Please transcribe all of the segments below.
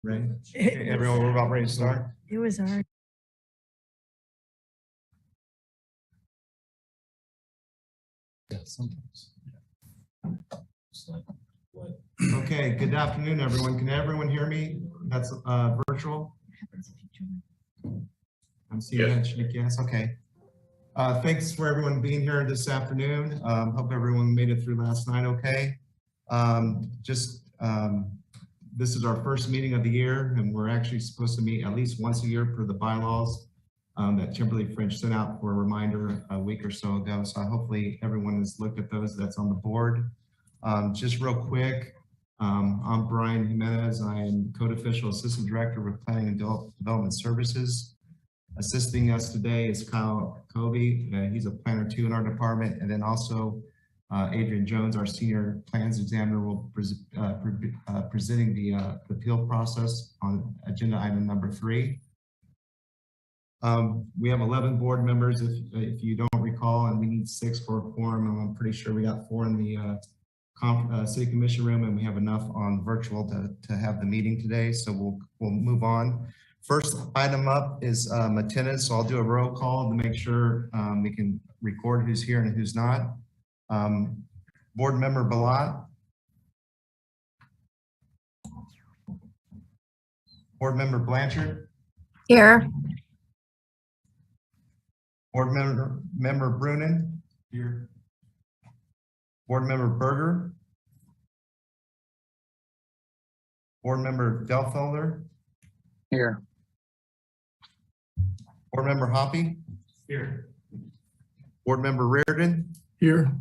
Ready? Okay, everyone, we're about ready to start. It was hard. Yeah, sometimes. Okay, good afternoon, everyone. Can everyone hear me? That's virtual. I'm seeing that shake. Yes, okay. Thanks for everyone being here this afternoon. Hope everyone made it through last night okay. This is our first meeting of the year, and we're actually supposed to meet at least once a year per the bylaws that Kimberly French sent out for a reminder a week or so ago. So hopefully everyone has looked at those that's on the board. Just real quick, I'm Brian Jimenez. I am Code Official Assistant Director with Planning and Development Services. Assisting us today is Kyle Covey. He's a planner too in our department. And then also Adrian Jones, our senior plans examiner, will presenting the appeal process on agenda item number 3. We have 11 board members if you don't recall, and we need 6 for a quorum. And I'm pretty sure we got 4 in the city commission room, and we have enough on virtual to have the meeting today. So we'll move on. First item up is attendance. So I'll do a roll call to make sure we can record who's here and who's not. Board member Balat. Board member Blanchard. Here. Board member Brunin. Here. Board member Berger. Board member Delfelder. Here. Board member Hoppy. Here. Board member Reardon. Here.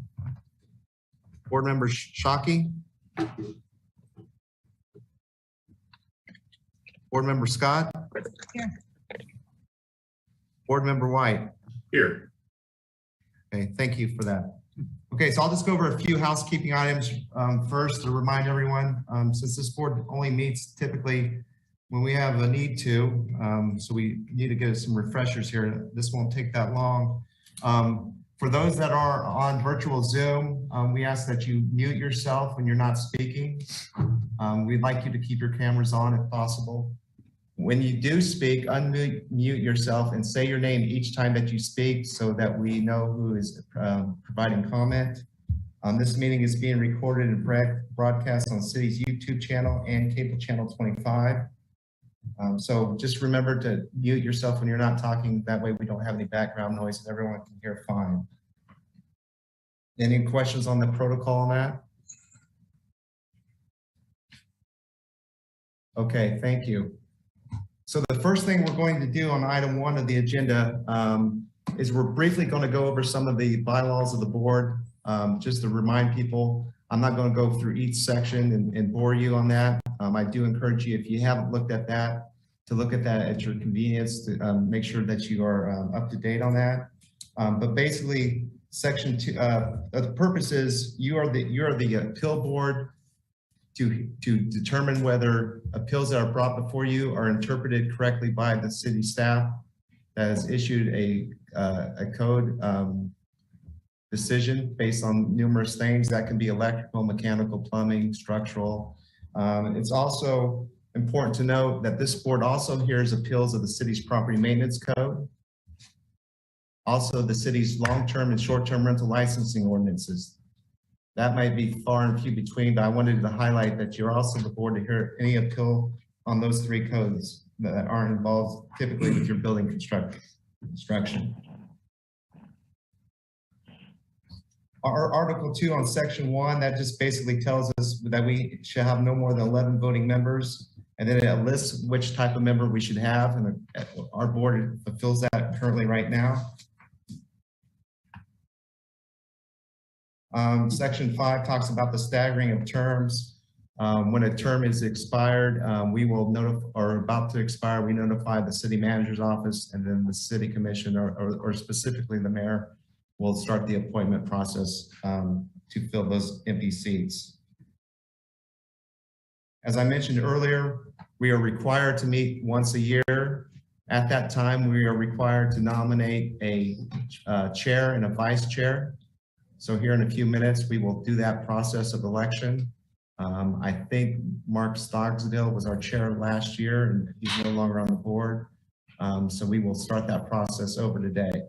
Board member Shockey. Board member Scott. Here. Board member White. Here. Okay, thank you for that. Okay, so I'll just go over a few housekeeping items first to remind everyone, since this board only meets typically when we have a need to, so we need to get some refreshers here. This won't take that long. For those that are on virtual Zoom, we ask that you mute yourself when you're not speaking. We'd like you to keep your cameras on if possible. When you do speak, unmute yourself and say your name each time that you speak so that we know who is providing comment. This meeting is being recorded and broadcast on City's YouTube channel and cable channel 25. So just remember to mute yourself when you're not talking. That way we don't have any background noise and everyone can hear fine. Any questions on the protocol on that? Okay, thank you. So the first thing we're going to do on item 1 of the agenda is we're briefly going to go over some of the bylaws of the board. Just to remind people, I'm not going to go through each section and bore you on that. I do encourage you, if you haven't looked at that, to look at that at your convenience to make sure that you are up to date on that. But basically, section 2, the purpose is you are the appeal board to determine whether appeals that are brought before you are interpreted correctly by the city staff that has issued a code decision based on numerous things. That can be electrical, mechanical, plumbing, structural. It's also important to note that this board also hears appeals of the city's property maintenance code. Also the city's long-term and short-term rental licensing ordinances. That might be far and few between, but I wanted to highlight that you're also the board to hear any appeal on those 3 codes that aren't involved typically with your building construction. Our Article 2 on Section 1, that just basically tells us that we should have no more than 11 voting members, and then it lists which type of member we should have, and our board fulfills that currently right now. Section 5 talks about the staggering of terms. When a term is expired, we will notify, or about to expire, we notify the city manager's office, and then the city commission, or specifically the mayor, will start the appointment process to fill those empty seats. As I mentioned earlier, we are required to meet once a year. At that time, we are required to nominate a chair and a vice chair. So here in a few minutes, we will do that process of election. I think Mark Stogsdale was our chair last year, and he's no longer on the board. So we will start that process over today.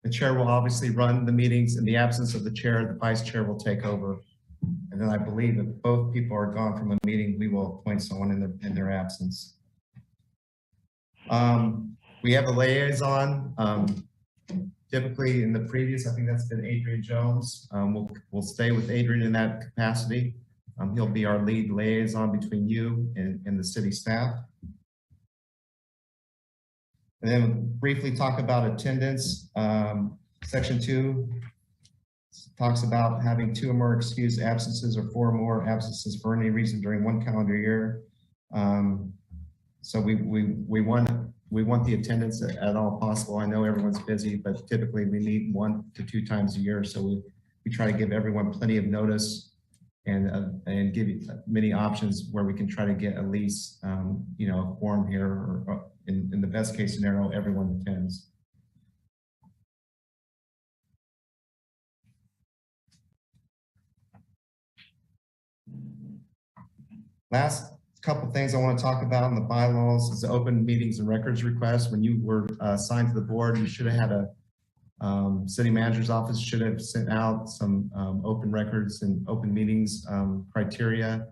The chair will obviously run the meetings. In the absence of the chair, the vice chair will take over. And then I believe if both people are gone from a meeting, we will appoint someone in their absence. We have a liaison. Typically in the previous, I think that's been Adrian Jones. We'll stay with Adrian in that capacity. He'll be our lead liaison between you and the city staff. And then briefly talk about attendance. Section 2 talks about having 2 or more excused absences or 4 or more absences for any reason during 1 calendar year. So we want the attendance at all possible. I know everyone's busy, but typically we meet 1 to 2 times a year. So we try to give everyone plenty of notice and give you many options where we can try to get at least, you know, a quorum here, or in the best case scenario, everyone attends. Last couple things I want to talk about in the bylaws is the open meetings and records request. When you were assigned to the board, you should have had a city manager's office should have sent out some open records and open meetings criteria.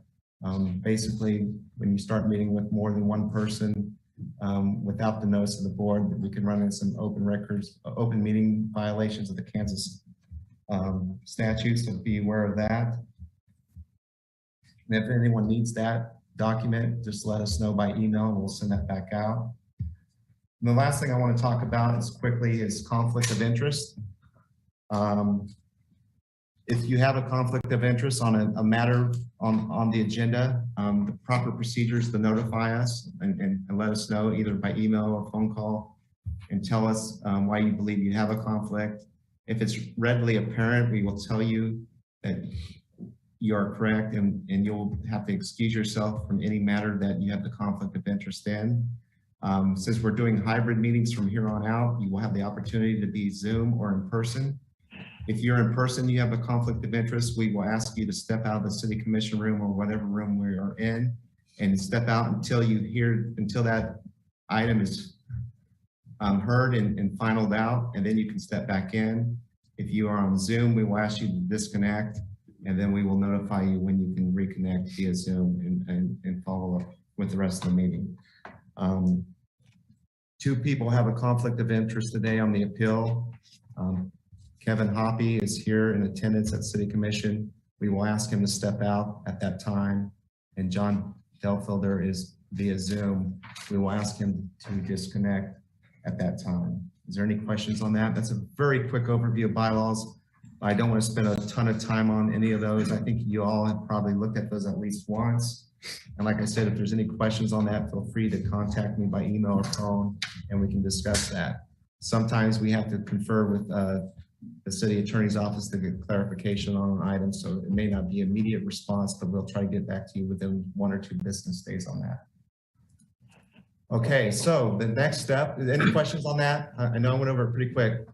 Basically, when you start meeting with more than 1 person without the notice of the board, we can run in some open records, open meeting violations of the Kansas statutes, so be aware of that. And if anyone needs that document, just let us know by email and we'll send that back out. And the last thing I want to talk about is conflict of interest. If you have a conflict of interest on a matter on the agenda, the proper procedures to notify us and let us know either by email or phone call and tell us why you believe you have a conflict. If it's readily apparent, we will tell you that you are correct and you'll have to excuse yourself from any matter that you have the conflict of interest in. Since we're doing hybrid meetings from here on out, you will have the opportunity to be Zoom or in person. If you're in person, you have a conflict of interest, we will ask you to step out of the city commission room or whatever room we are in and step out until that item is heard and finalized out, and then you can step back in. If you are on Zoom, we will ask you to disconnect, and then we will notify you when you can reconnect via Zoom and follow up with the rest of the meeting. 2 people have a conflict of interest today on the appeal. Kevin Hoppy is here in attendance at City Commission. We will ask him to step out at that time. And John Delfelder is via Zoom. We will ask him to disconnect at that time. Is there any questions on that? That's a very quick overview of bylaws. I don't want to spend a ton of time on any of those. I think you all have probably looked at those at least once. And like I said, if there's any questions on that, feel free to contact me by email or phone and we can discuss that. Sometimes we have to confer with the city attorney's office to get clarification on an item, so it may not be immediate response, but we'll try to get back to you within 1 or 2 business days on that. Okay, so the next step, any questions on that? I know I went over it pretty quick.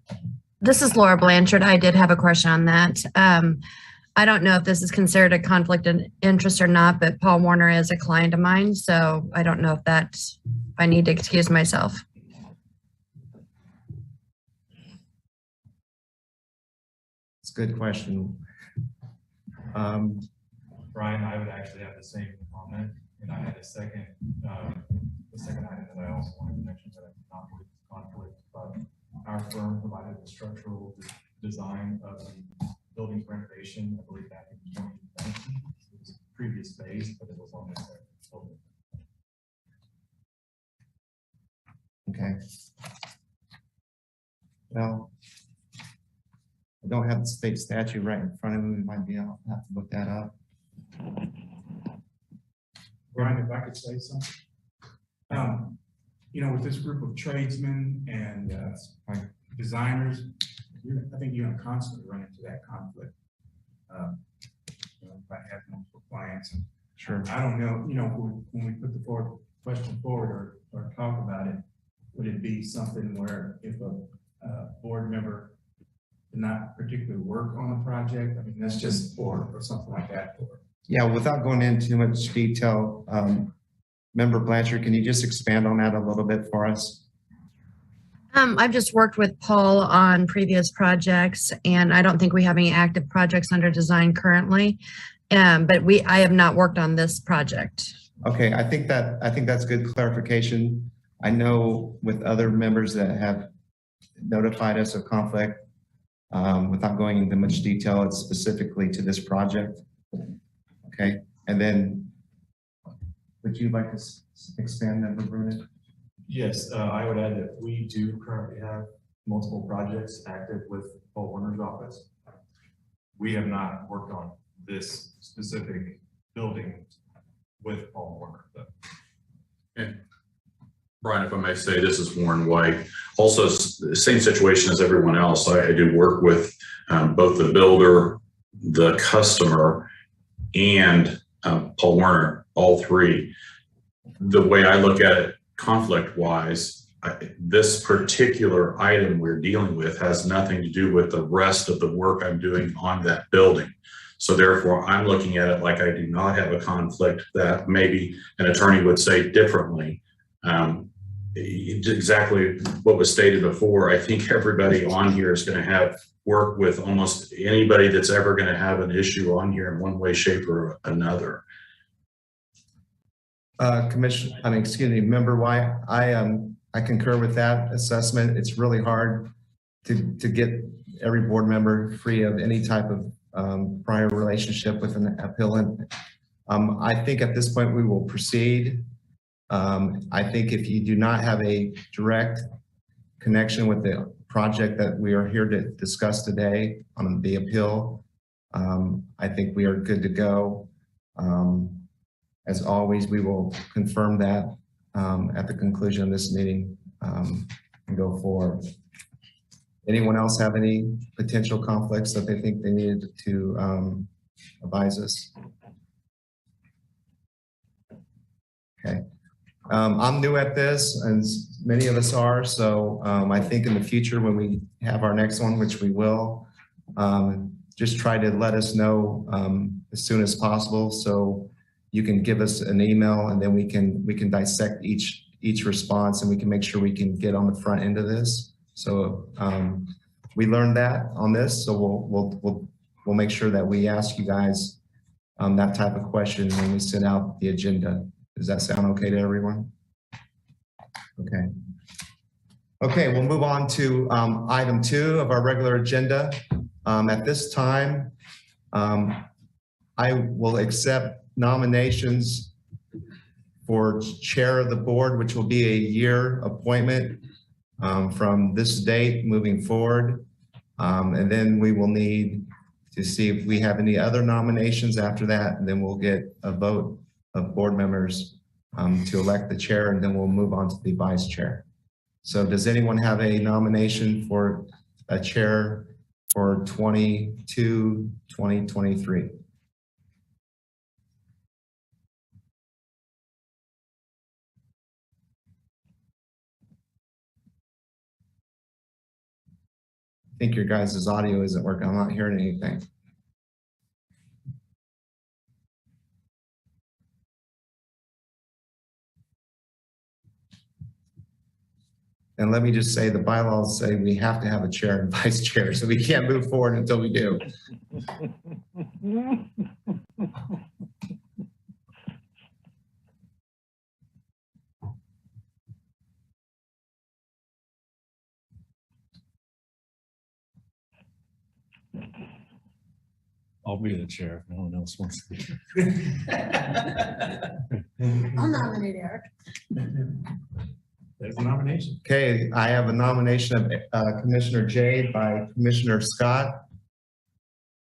This is Laura Blanchard. I did have a question on that. I don't know if this is considered a conflict of interest or not, but Paul Warner is a client of mine, so I don't know if I need to excuse myself. It's a good question. Brian, I would actually have the same comment, and I had the second item that I also wanted to mention that I did not conflict, but our firm provided the structural design of the building's renovation, I believe back in 2019. It was a previous phase, but it was on this building. Okay. Well, I don't have the state statute right in front of me. We might be able to have to look that up. Brian, if I could say something. You know, with this group of tradesmen and designers, I think you're going to constantly run into that conflict. You know, if I have multiple clients, and Sure. I don't know, you know, when we put the question forward or talk about it, would it be something where if a board member to not particularly work on the project? I mean, that's just, or something like that, or. Yeah, without going into too much detail, Member Blanchard, can you just expand on that a little bit for us? I've just worked with Paul on previous projects, and I don't think we have any active projects under design currently. But I have not worked on this project. Okay, I think that's good clarification. I know with other members that have notified us of conflict, without going into much detail, it's specifically to this project. Okay, and then would you like to expand, Member Bruno? Yes, I would add that we do currently have multiple projects active with Paul Warner's office. We have not worked on this specific building with Paul Warner, though. And Brian, if I may say, this is Warren White. Also, the same situation as everyone else. I do work with both the builder, the customer, and Paul Warner, all three. The way I look at it, conflict-wise, this particular item we're dealing with has nothing to do with the rest of the work I'm doing on that building. So therefore, I'm looking at it like I do not have a conflict that maybe an attorney would say differently. Exactly what was stated before. I think everybody on here is going to have work with almost anybody that's ever going to have an issue on here in one way, shape, or another. Member White, I concur with that assessment. It's really hard to get every board member free of any type of prior relationship with an appellant. I think at this point we will proceed. I think if you do not have a direct connection with the project that we are here to discuss today on the appeal, I think we are good to go. As always, we will confirm that at the conclusion of this meeting and go forward. Anyone else have any potential conflicts that they think they needed to advise us? Okay. I'm new at this, and many of us are, so I think in the future when we have our next one, which we will, just try to let us know as soon as possible, so you can give us an email, and then we can dissect each response, and we can make sure we can get on the front end of this. So we learned that on this, so we'll make sure that we ask you guys that type of question when we send out the agenda. Does that sound okay to everyone? Okay. Okay, we'll move on to item 2 of our regular agenda. At this time, I will accept nominations for chair of the board, which will be a year appointment from this date moving forward. And then we will need to see if we have any other nominations after that, and then we'll get a vote of board members to elect the chair, and then we'll move on to the vice chair. So does anyone have a nomination for a chair for 2023? I think your guys' audio isn't working. I'm not hearing anything. And let me just say, the bylaws say we have to have a chair and vice chair, so we can't move forward until we do. I'll be the chair if no one else wants to. I'll nominate Eric. There's a nomination. Okay, I have a nomination of Commissioner Jade by Commissioner Scott.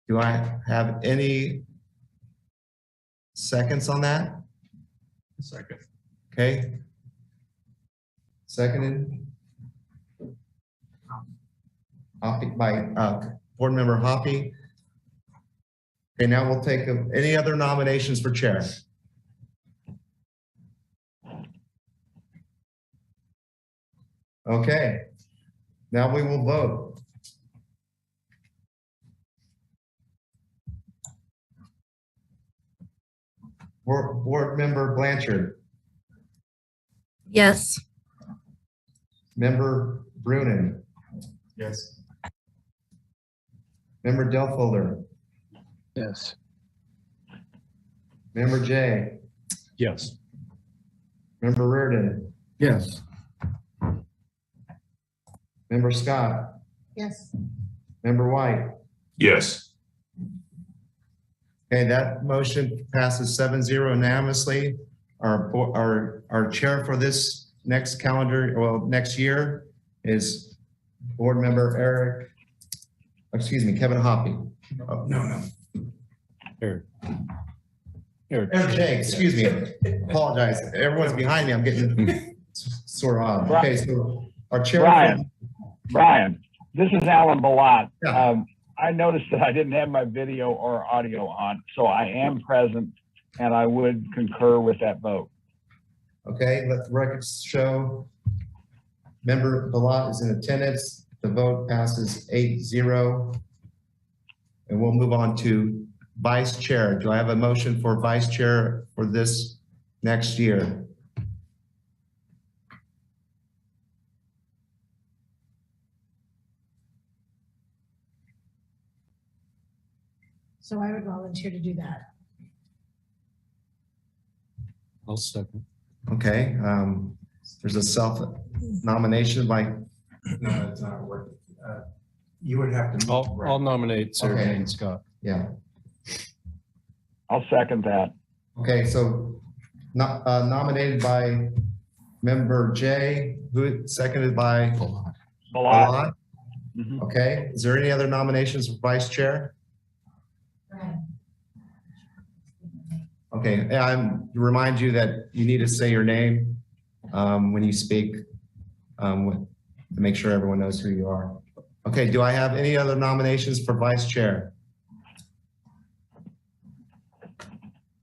Do I have any seconds on that? Second. Okay. Seconded. By Board Member Hoppy. Okay, now we'll take any other nominations for chair. Okay, now we will vote. Board Member Blanchard, Yes. Member Brunin, Yes. Member Delfolder, Yes. Member J, Yes. Member Reardon, Yes. Member Scott, Yes. Member White. Yes. Okay, that motion passes 7-0 unanimously. Our chair for this next next year is Board Member Kevin Hoppy. No. Eric. Eric. Jay, excuse me, apologize. Everyone's behind me. I'm getting sort of odd. Okay, so our chair. Brian, this is Alan Balat. Yeah. I noticed that I didn't have my video or audio on, so I am present and I would concur with that vote. Okay, let the records show. Member Balat is in attendance. The vote passes 8-0. And we'll move on to Vice Chair. Do I have a motion for Vice Chair for this next year? So I would volunteer to do that. I'll second. Okay, there's a self-nomination by, No, it's not working. You would have to. I'll nominate Sarah Okay. Jane Scott. yeah. I'll second that. Okay, so nominated by Member J, who seconded by Balat. Balat. Mhm. Okay, is there any other nominations for Vice Chair? Okay, and I'm remind you that you need to say your name when you speak to make sure everyone knows who you are. Okay, do I have any other nominations for Vice Chair?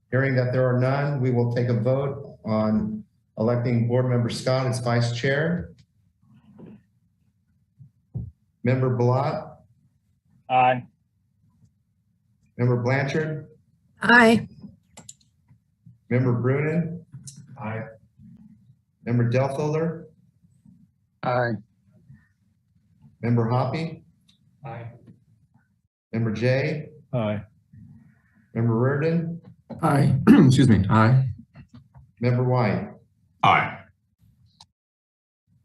Hearing that there are none, we will take a vote on electing Board Member Scott as Vice Chair. Member Balat, Aye. Member Blanchard, Aye. Member Brunin, Aye. Member Delfolder, Aye. Member Hoppy, Aye. Member J, Aye. Member Reardon, Aye. Excuse me. Aye. Member White. Aye.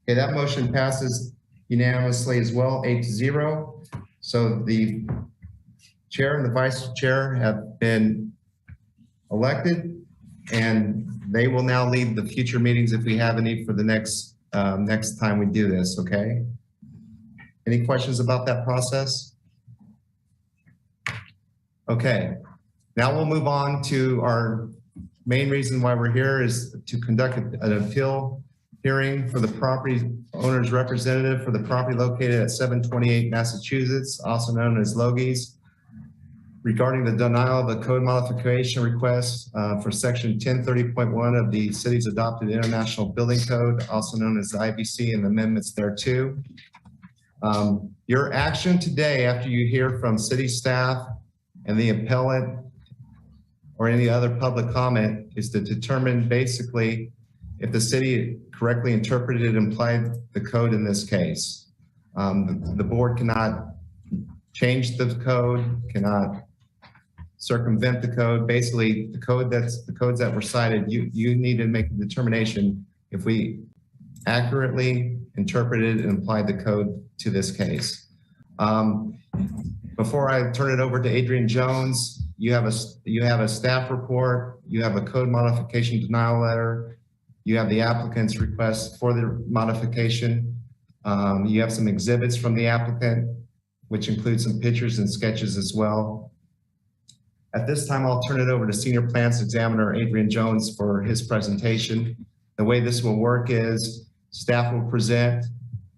Okay, that motion passes unanimously as well, 8-0. So the chair and the vice chair have been elected, and they will now lead the future meetings if we have any for the next time we do this, okay? Any questions about that process? Okay, now we'll move on to our main reason why we're here is to conduct an appeal hearing for the property owner's representative for the property located at 728 Massachusetts, also known as Logie's, regarding the denial of a code modification request for section 1030.1 of the city's adopted International Building Code, also known as the IBC, and amendments thereto. Your action today, after you hear from city staff and the appellant or any other public comment, is to determine basically if the city correctly interpreted and applied the code in this case. The board cannot change the code, cannot circumvent the code. Basically, the codes that were cited, you need to make a determination if we accurately interpreted and applied the code to this case. Before I turn it over to Adrian Jones, you have a staff report, you have a code modification denial letter, you have the applicant's request for the modification. You have some exhibits from the applicant, which include some pictures and sketches as well. At this time, I'll turn it over to Senior Plans Examiner Adrian Jones for his presentation. The way this will work is staff will present.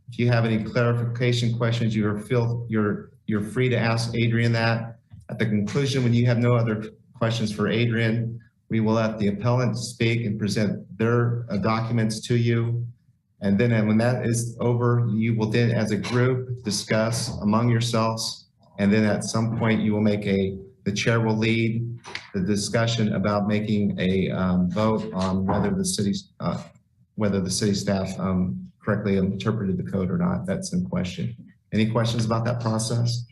If you have any clarification questions, you're free to ask Adrian that. At the conclusion, when you have no other questions for Adrian, we will let the appellant speak and present their documents to you. And then when that is over, you will then, as a group, discuss among yourselves. And then at some point, you will make a the chair will lead the discussion about making a vote on whether the city staff correctly interpreted the code or not. That's in question. Any questions about that process?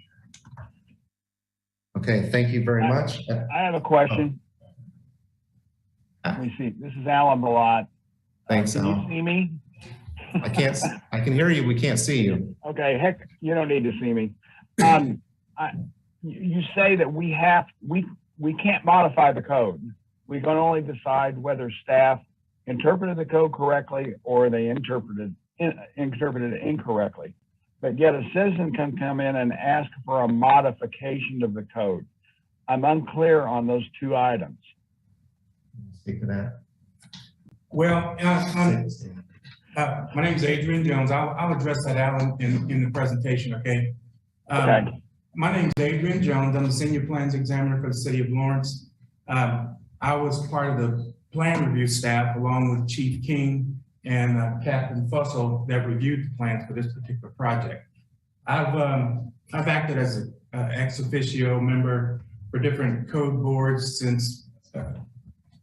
Okay, thank you very much. I have a question. Let me see. This is Alan Balot. Thanks, Can you Al. see me? I can hear you. We can't see you. Okay, heck, you don't need to see me. You say that we can't modify the code. We can only decide whether staff interpreted the code correctly or they interpreted it incorrectly. But yet a citizen can come in and ask for a modification of the code. I'm unclear on those two items. Speak to that. Well, my name is Adrian Jones. I'll address that, Alan, in the presentation, okay? Okay. My name is Adrian Jones. I'm the Senior Plans Examiner for the City of Lawrence. I was part of the plan review staff along with Chief King and Captain Fussell that reviewed the plans for this particular project. I've acted as an ex officio member for different code boards since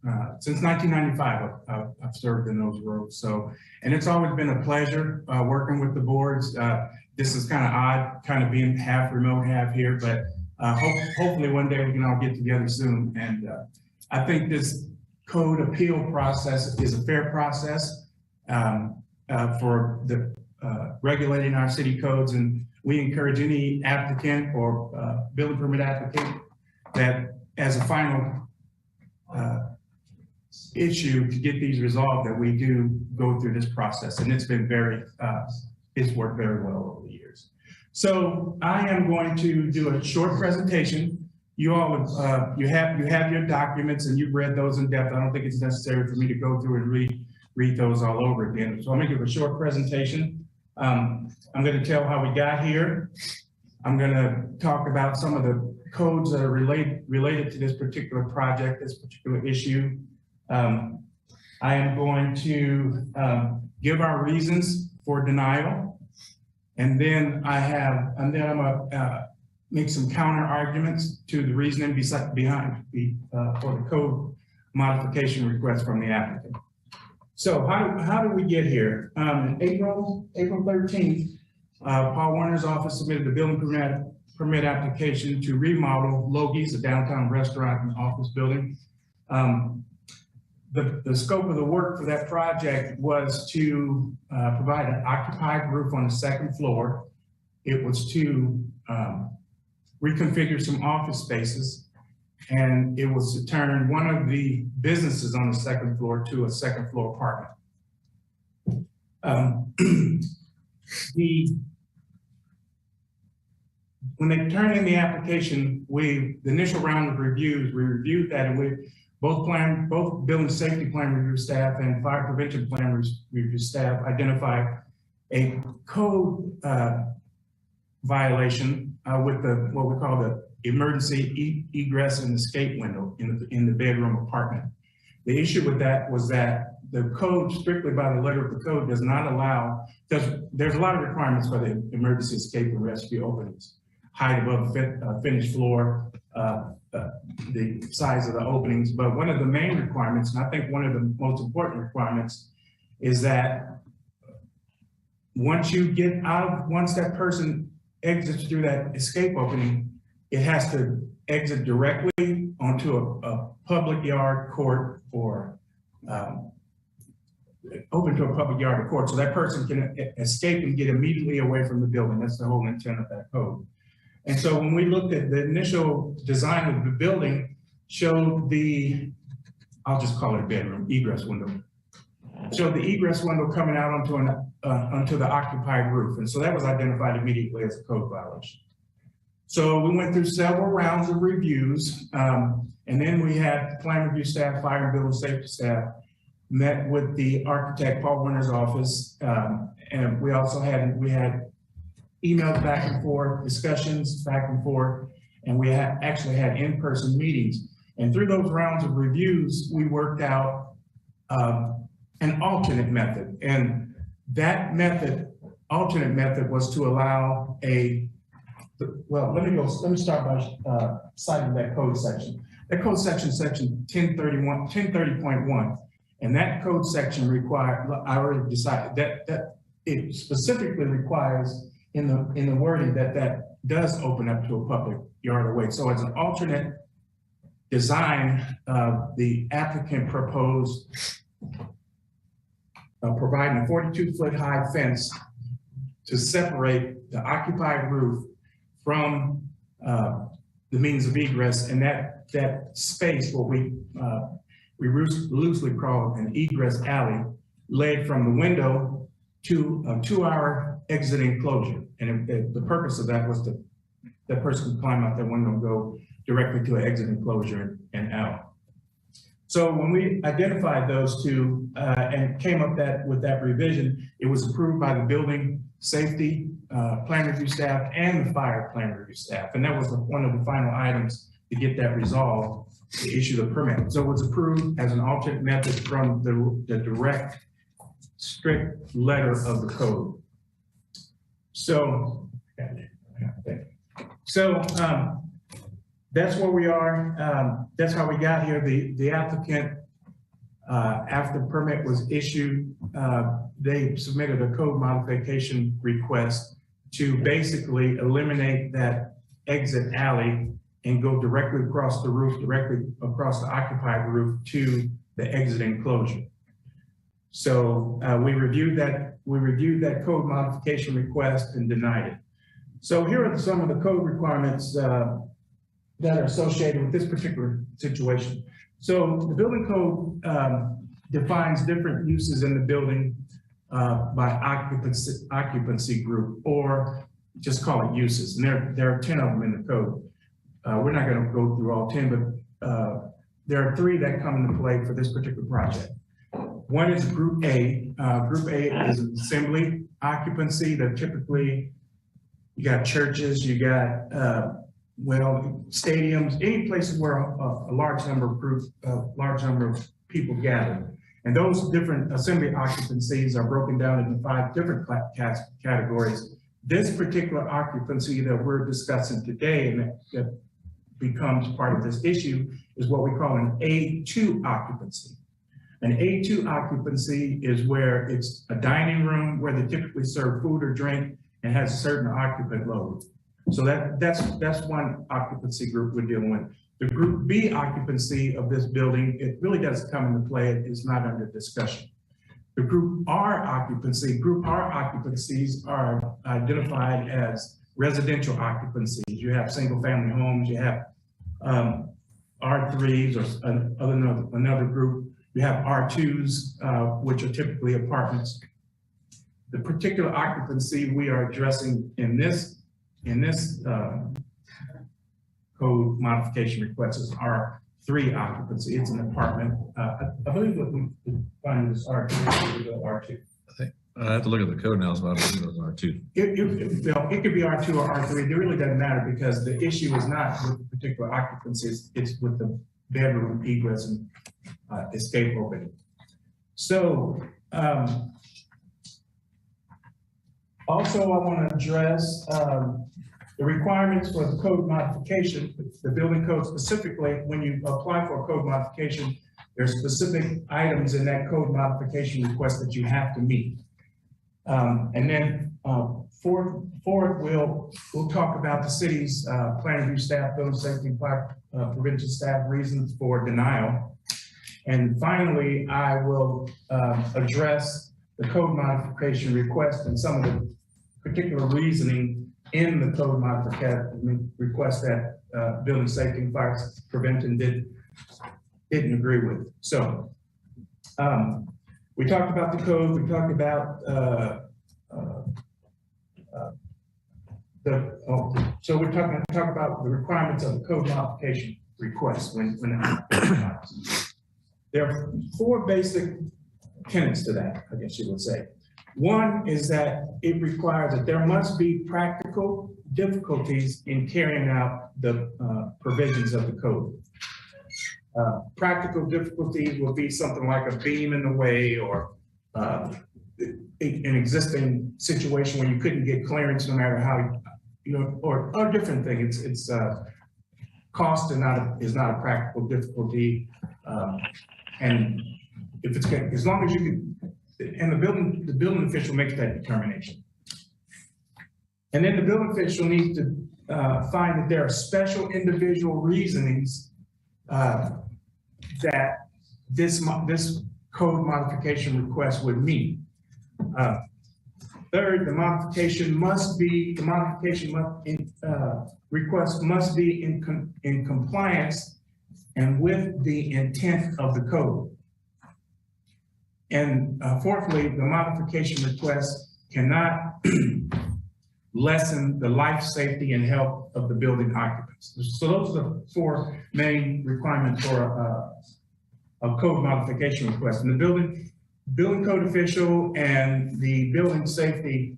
1995. I've served in those roles. So, and it's always been a pleasure working with the boards. This is kind of odd, kind of being half remote, half here, but hopefully one day we can all get together soon. And I think this code appeal process is a fair process for the regulating our city codes. And we encourage any applicant or building permit applicant that as a final issue to get these resolved, that we do go through this process. And it's been it's worked very well over the years. So I am going to do a short presentation. You all, you have your documents and you've read those in depth. I don't think it's necessary for me to go through and read those all over again. So I'm gonna give a short presentation. I'm gonna tell how we got here. I'm gonna talk about some of the codes that are related to this particular project, this particular issue. I am going to give our reasons for denial, and then I'm gonna make some counter arguments to the reasoning behind for the code modification request from the applicant. So how do we get here? April 13th, Paul Warner's office submitted a building permit application to remodel Logie's, a downtown restaurant and office building. The scope of the work for that project was to provide an occupied roof on the second floor. It was to reconfigure some office spaces, and it was to turn one of the businesses on the second floor to a second floor apartment. When they turned in the application, the initial round of reviews, we reviewed that, and both building safety plan review staff and fire prevention plan review staff identified a code violation with what we call the emergency egress and escape window in the bedroom apartment. The issue with that was that the code, strictly by the letter of the code, does not allow, there's a lot of requirements for the emergency escape and rescue openings. Height above finished floor, the size of the openings. But one of the main requirements, and I think one of the most important requirements, is that once that person exits through that escape opening, it has to exit directly onto a public yard, court, or open to a public yard or court, so that person can escape and get immediately away from the building. That's the whole intent of that code. And so when we looked at the initial design of the building, showed I'll just call it a bedroom, egress window. Showed the egress window coming out onto the occupied roof. And so that was identified immediately as a code violation. So we went through several rounds of reviews, and then we had plan review staff, fire and building safety staff, met with the architect, Paul Warner's office, and we also had emails back and forth, discussions back and forth, and we actually had in-person meetings. And through those rounds of reviews, we worked out an alternate method. And that alternate method was to allow a well, let me start by citing that code section. That code section, section 1030.1, and that code section I already decided that it specifically requires in the wording that does open up to a public yard or way. So as an alternate design, the applicant proposed providing a 42-foot high fence to separate the occupied roof from the means of egress, and that space, what we loosely call an egress alley, led from the window to a 2-hour exit enclosure. And the purpose of that was that person could climb out that window and go directly to an exit enclosure and out. So when we identified those two and came up with that revision, it was approved by the building safety plan review staff and the fire plan review staff. And that was one of the final items to get that resolved to issue the permit. So it was approved as an alternate method from the direct, strict letter of the code. So, that's where we are. That's how we got here. The applicant, after the permit was issued, they submitted a code modification request to basically eliminate that exit alley and go directly across the roof, directly across the occupied roof to the exit enclosure. So we reviewed that code modification request and denied it. So here are some of the code requirements that are associated with this particular situation. So the building code defines different uses in the building by occupancy group, or just call it uses. And there are 10 of them in the code. We're not going to go through all 10, but there are 3 that come into play for this particular project. One is Group A. Group A is assembly occupancy. They're typically, you got churches, you got stadiums, any places where a large number of people gather. And those different assembly occupancies are broken down into 5 different categories. This particular occupancy that we're discussing today and that becomes part of this issue is what we call an A2 occupancy. An A2 occupancy is where it's a dining room where they typically serve food or drink and has a certain occupant load. So that's one occupancy group we're dealing with. The Group B occupancy of this building, it really does come into play. It is not under discussion. The Group R occupancies are identified as residential occupancies. You have single family homes, you have R3s or another group. You have R2s, which are typically apartments. The particular occupancy we are addressing in this code modification request is R3 occupancy. It's an apartment. I believe what we define as R2 is R2. I have to look at the code now, so I believe it was R2. It could be R2 or R3. It really doesn't matter because the issue is not with the particular occupancies. It's with the bedroom egress and escape opening. So also I want to address the requirements for the code modification, the building code specifically. When you apply for a code modification, there's specific items in that code modification request that you have to meet. And then fourth, we'll talk about the city's plan review staff, building safety and fire prevention staff reasons for denial. And finally, I will address the code modification request and some of the particular reasoning in the code modification request that building safety and fire prevention didn't agree with. So we talked about the code. We talked about so we're talking about the requirements of the code modification request when there are 4 basic tenets to that, I guess you would say. One is that it requires that there must be practical difficulties in carrying out the provisions of the code. Practical difficulties will be something like a beam in the way or an existing situation where you couldn't get clearance no matter or different thing. It's cost is not a practical difficulty. And if it's, as long as you can, and the building official makes that determination. And then the building official needs to find that there are special individual reasonings that this code modification request would meet. Third, the modification request must be in compliance and with the intent of the code. And fourthly, the modification request cannot lessen the life, safety, and health of the building occupants. So those are the four main requirements for a code modification request. And the building code official and the building safety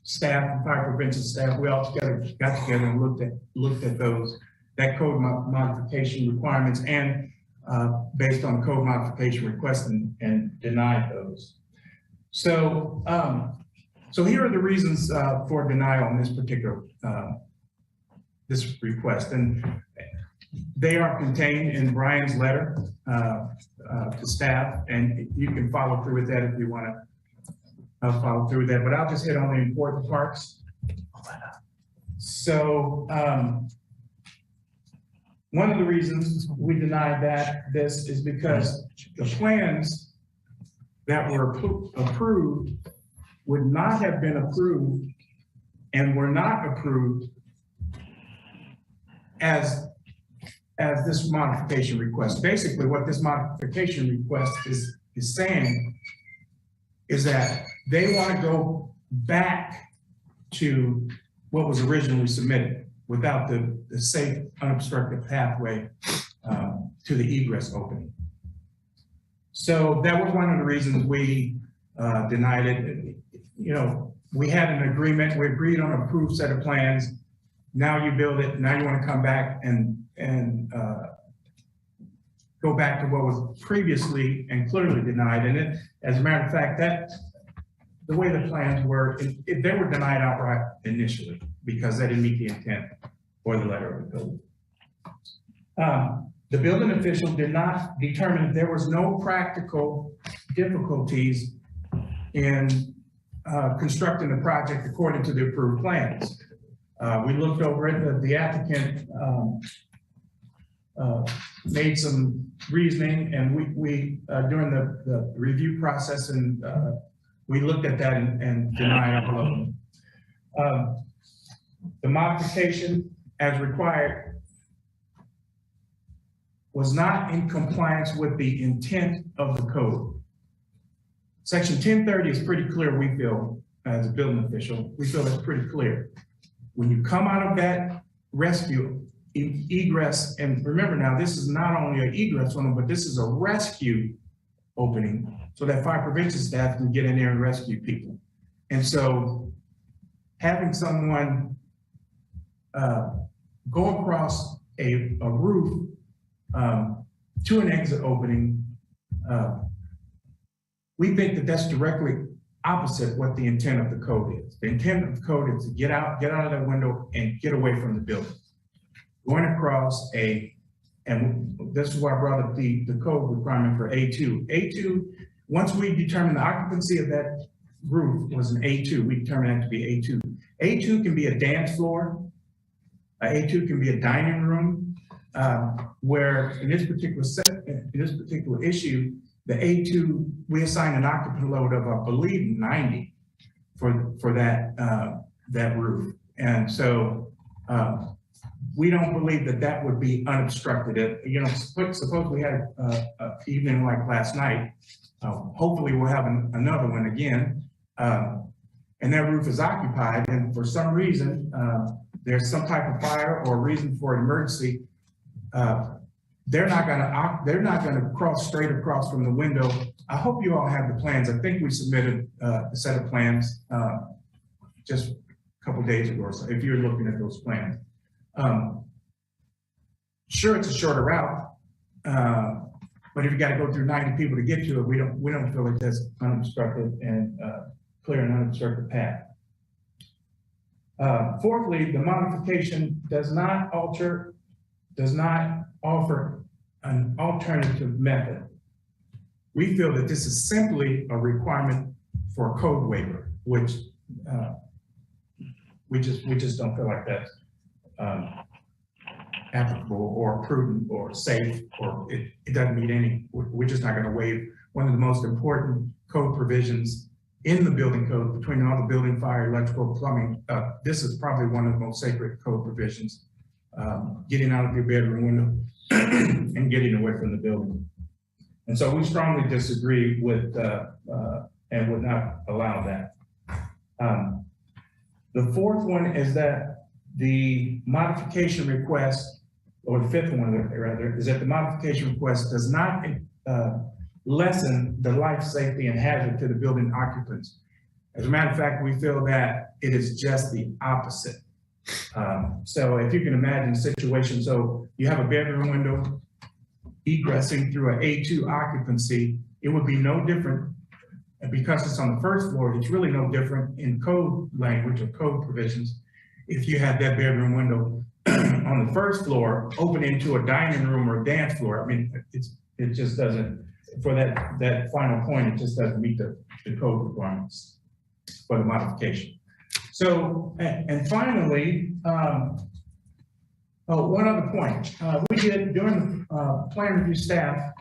staff and fire prevention staff, we all got together and looked at that code modification requirements and based on the code modification request and denied those. So, so here are the reasons for denial on this particular this request, and they are contained in Brian's letter to staff, and you can follow through with that if you want to follow through with that. But I'll just hit on the important parts. So one of the reasons we denied this is because the plans that were approved would not have been approved and were not approved as this modification request. Basically, what this modification request is saying is that they want to go back to what was originally submitted without the safe, unobstructed pathway to the egress opening. So that was one of the reasons we denied it. You know, we had an agreement, we agreed on an approved set of plans. Now you build it, now you want to come back and go back to what was previously and clearly denied. And it, as a matter of fact, that the way the plans were, they were denied outright initially because they didn't meet the intent or the letter of the code. The building official did not determine that there was no practical difficulties in constructing the project according to the approved plans. We looked over it, the applicant made some reasoning, and we during the review process, and we looked at that and denied all of them. The modification as required was not in compliance with the intent of the code. Section 1030 is pretty clear, we feel, as a building official, we feel it's pretty clear. When you come out of that rescue, egress, and remember now, this is not only an egress one, but this is a rescue opening so that fire prevention staff can get in there and rescue people. And so having someone go across a roof to an exit opening, we think that that's directly opposite what the intent of the code is. The intent of the code is to get out of that window and get away from the building. Going across and this is why I brought up the code requirement for A2. A2, once we determine the occupancy of that roof was an A2, we determined that to be A2. A2 can be a dance floor. A2 can be a dining room, where in this particular issue, the A2, we assign an occupant load of, I believe, 90 for that roof. And so we don't believe that would be unobstructed. You know, suppose we had an evening like last night, hopefully we'll have another one again, and that roof is occupied, and for some reason, there's some type of fire or reason for an emergency, they're not gonna cross straight across from the window. I hope you all have the plans. I think we submitted a set of plans just a couple days ago or so, if you're looking at those plans. Sure, it's a shorter route, but if you gotta go through 90 people to get to it, we don't feel like that's unobstructed and clear and unobstructed path. Fourthly, the modification does not offer an alternative method. We feel that this is simply a requirement for a code waiver, which we just don't feel like that's applicable or prudent or safe, or it doesn't meet any. We're just not going to waive one of the most important code provisions in the building code between all the building, fire, electrical, plumbing. This is probably one of the most sacred code provisions. Getting out of your bedroom window and getting away from the building. And so we strongly disagree with and would not allow that. The fourth one is that the modification request, or the fifth one rather, is that the modification request does not lessen the life safety and hazard to the building occupants. As a matter of fact, we feel that it is just the opposite. So if you can imagine a situation, so you have a bedroom window egressing through an A2 occupancy, it would be no different. And because it's on the first floor, it's really no different in code language or code provisions. If you have that bedroom window on the first floor open into a dining room or a dance floor, I mean, it just doesn't, for that final point, it just doesn't meet the code requirements for the modification. So, and finally, one other point. We did, during the plan review staff,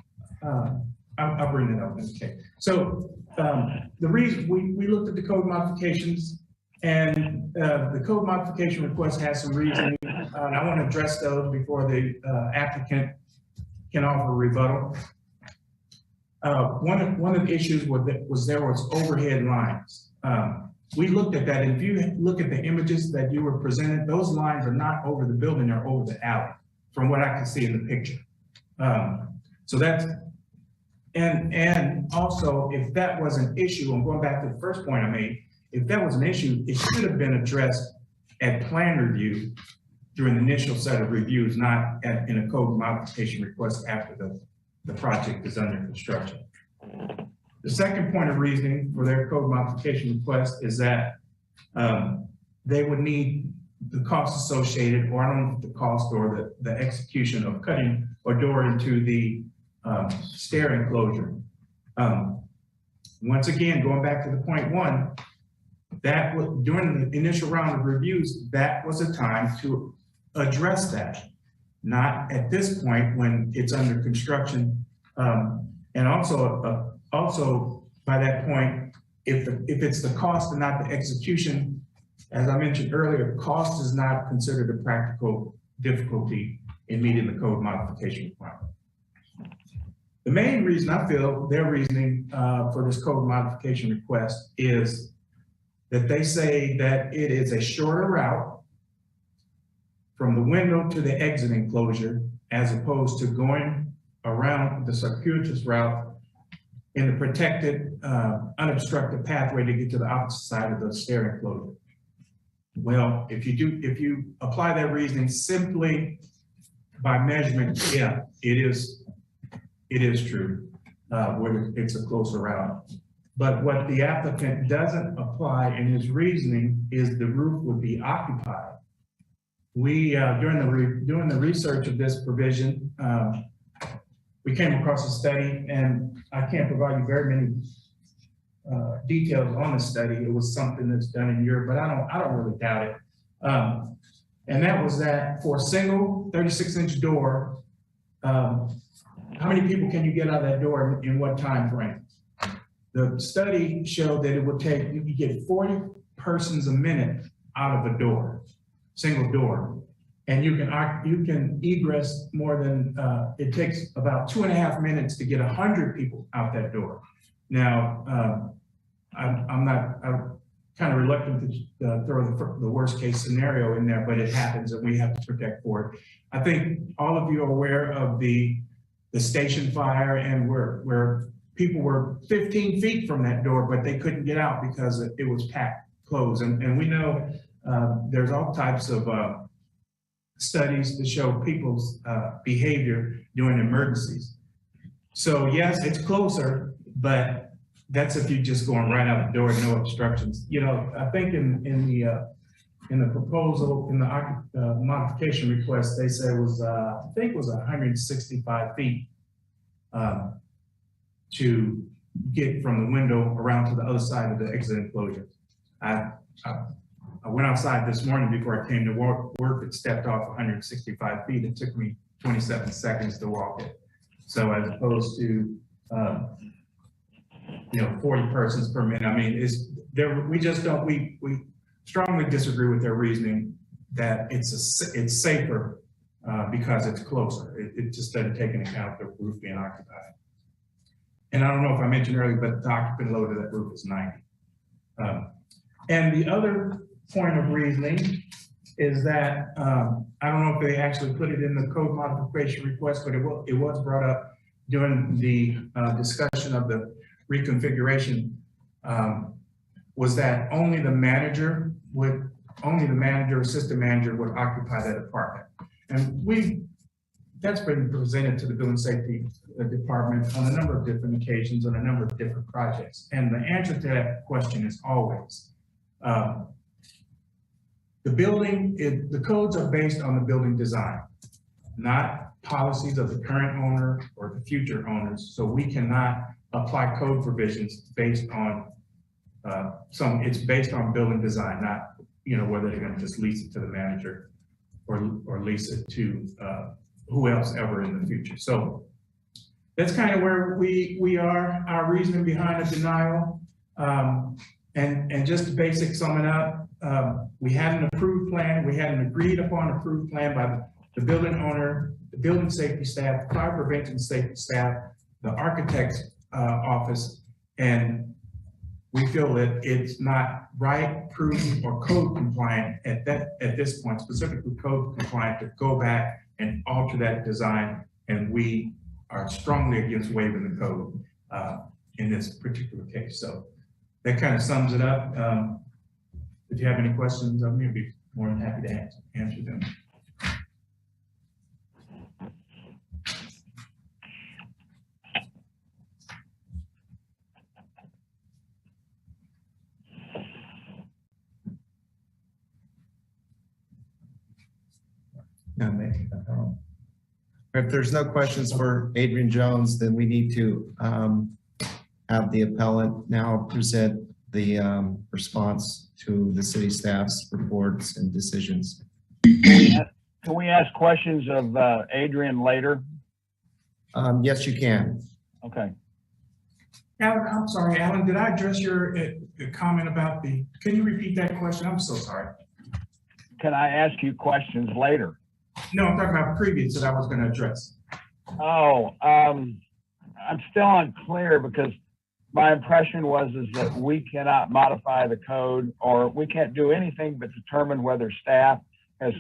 I'll bring it up, okay. So the reason, we looked at the code modifications, and the code modification request has some reasoning. I want to address those before the applicant can offer a rebuttal. One of the issues was there was overhead lines. We looked at that, and if you look at the images that you were presented, those lines are not over the building, they're over the alley, from what I can see in the picture. So that's, and also, if that was an issue, I'm going back to the first point I made, if that was an issue, it should have been addressed at plan review during the initial set of reviews, not in a code modification request after the project is under construction. The second point of reasoning for their code modification request is that they would need the cost associated, or I don't know if the cost or the execution of cutting a door into the stair enclosure. Once again, going back to the point one, that was during the initial round of reviews, that was a time to address that, not at this point when it's under construction. And also by that point, if it's the cost and not the execution, as I mentioned earlier, cost is not considered a practical difficulty in meeting the code modification requirement. The main reason I feel their reasoning for this code modification request is that they say that it is a shorter route from the window to the exit enclosure, as opposed to going around the circuitous route in the protected, unobstructed pathway to get to the opposite side of the stair enclosure. Well, if you apply that reasoning simply by measurement, yeah, it is true, where it's a closer route. But what the applicant doesn't apply in his reasoning is the roof would be occupied. We, during the research of this provision, we came across a study, and I can't provide you very many details on the study. It was something that's done in Europe, but I don't really doubt it. And that was that for a single 36-inch door, how many people can you get out of that door in what time frame? The study showed that it would take, you could get 40 persons a minute out of a door, single door. And you can egress more than, it takes about 2.5 minutes to get 100 people out that door. Now, I'm kind of reluctant to throw the worst case scenario in there, but it happens and we have to protect for it. I think all of you are aware of the station fire, and where people were 15 feet from that door, but they couldn't get out because it was packed closed. And we know there's all types of studies to show people's behavior during emergencies. So yes, it's closer, but that's if you're just going right out the door, no obstructions. You know, I think in the in the proposal, in the modification request, they said was, I think it was 165 feet to get from the window around to the other side of the exit enclosure. I went outside this morning before I came to work. It stepped off 165 feet. It took me 27 seconds to walk it. So as opposed to, 40 persons per minute. I mean, we just don't, we strongly disagree with their reasoning that it's safer because it's closer. It just doesn't take into account the roof being occupied. And I don't know if I mentioned earlier, but the occupant load of that roof is 90. And the other point of reasoning is that, I don't know if they actually put it in the code modification request, but it was brought up during the discussion of the reconfiguration, was that only the manager, assistant manager would occupy that apartment. And that's been presented to the building safety department on a number of different occasions on a number of different projects. And the answer to that question is always, the codes are based on the building design, not policies of the current owner or the future owners. So we cannot apply code provisions based on it's based on building design, not whether they're going to just lease it to the manager or lease it to who else ever in the future. So that's kind of where we are, our reasoning behind the denial. And just to basic sum it up, we had an approved plan. We had an agreed upon approved plan by the building owner, the building safety staff, fire prevention safety staff, the architect's office, and we feel that it's not right, prudent, or code compliant at this point, specifically code compliant, to go back and alter that design. And we are strongly against waiving the code in this particular case. So that kind of sums it up. If you have any questions, I'm going to be more than happy to answer them. If there's no questions for Adrian Jones, then we need to have the appellant now present the response to the city staff's reports and decisions. Can we ask questions of Adrian later? Yes, you can. Okay. Alan, I'm sorry, Alan, did I address your comment about can you repeat that question? I'm so sorry. Can I ask you questions later? No, I'm talking about previous that I was going to address. Oh, I'm still unclear because my impression was that we cannot modify the code, or we can't do anything but determine whether staff has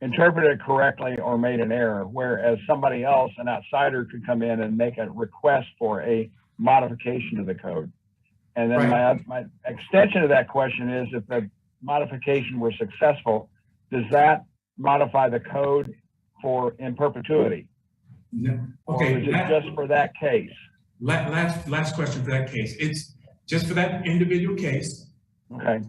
interpreted it correctly or made an error, whereas somebody else, an outsider, could come in and make a request for a modification to the code. And then my extension of that question is, if the modification were successful, does that modify the code in perpetuity? No. Okay. Or is it just for that case? Last question for that case. It's just for that individual case. Okay.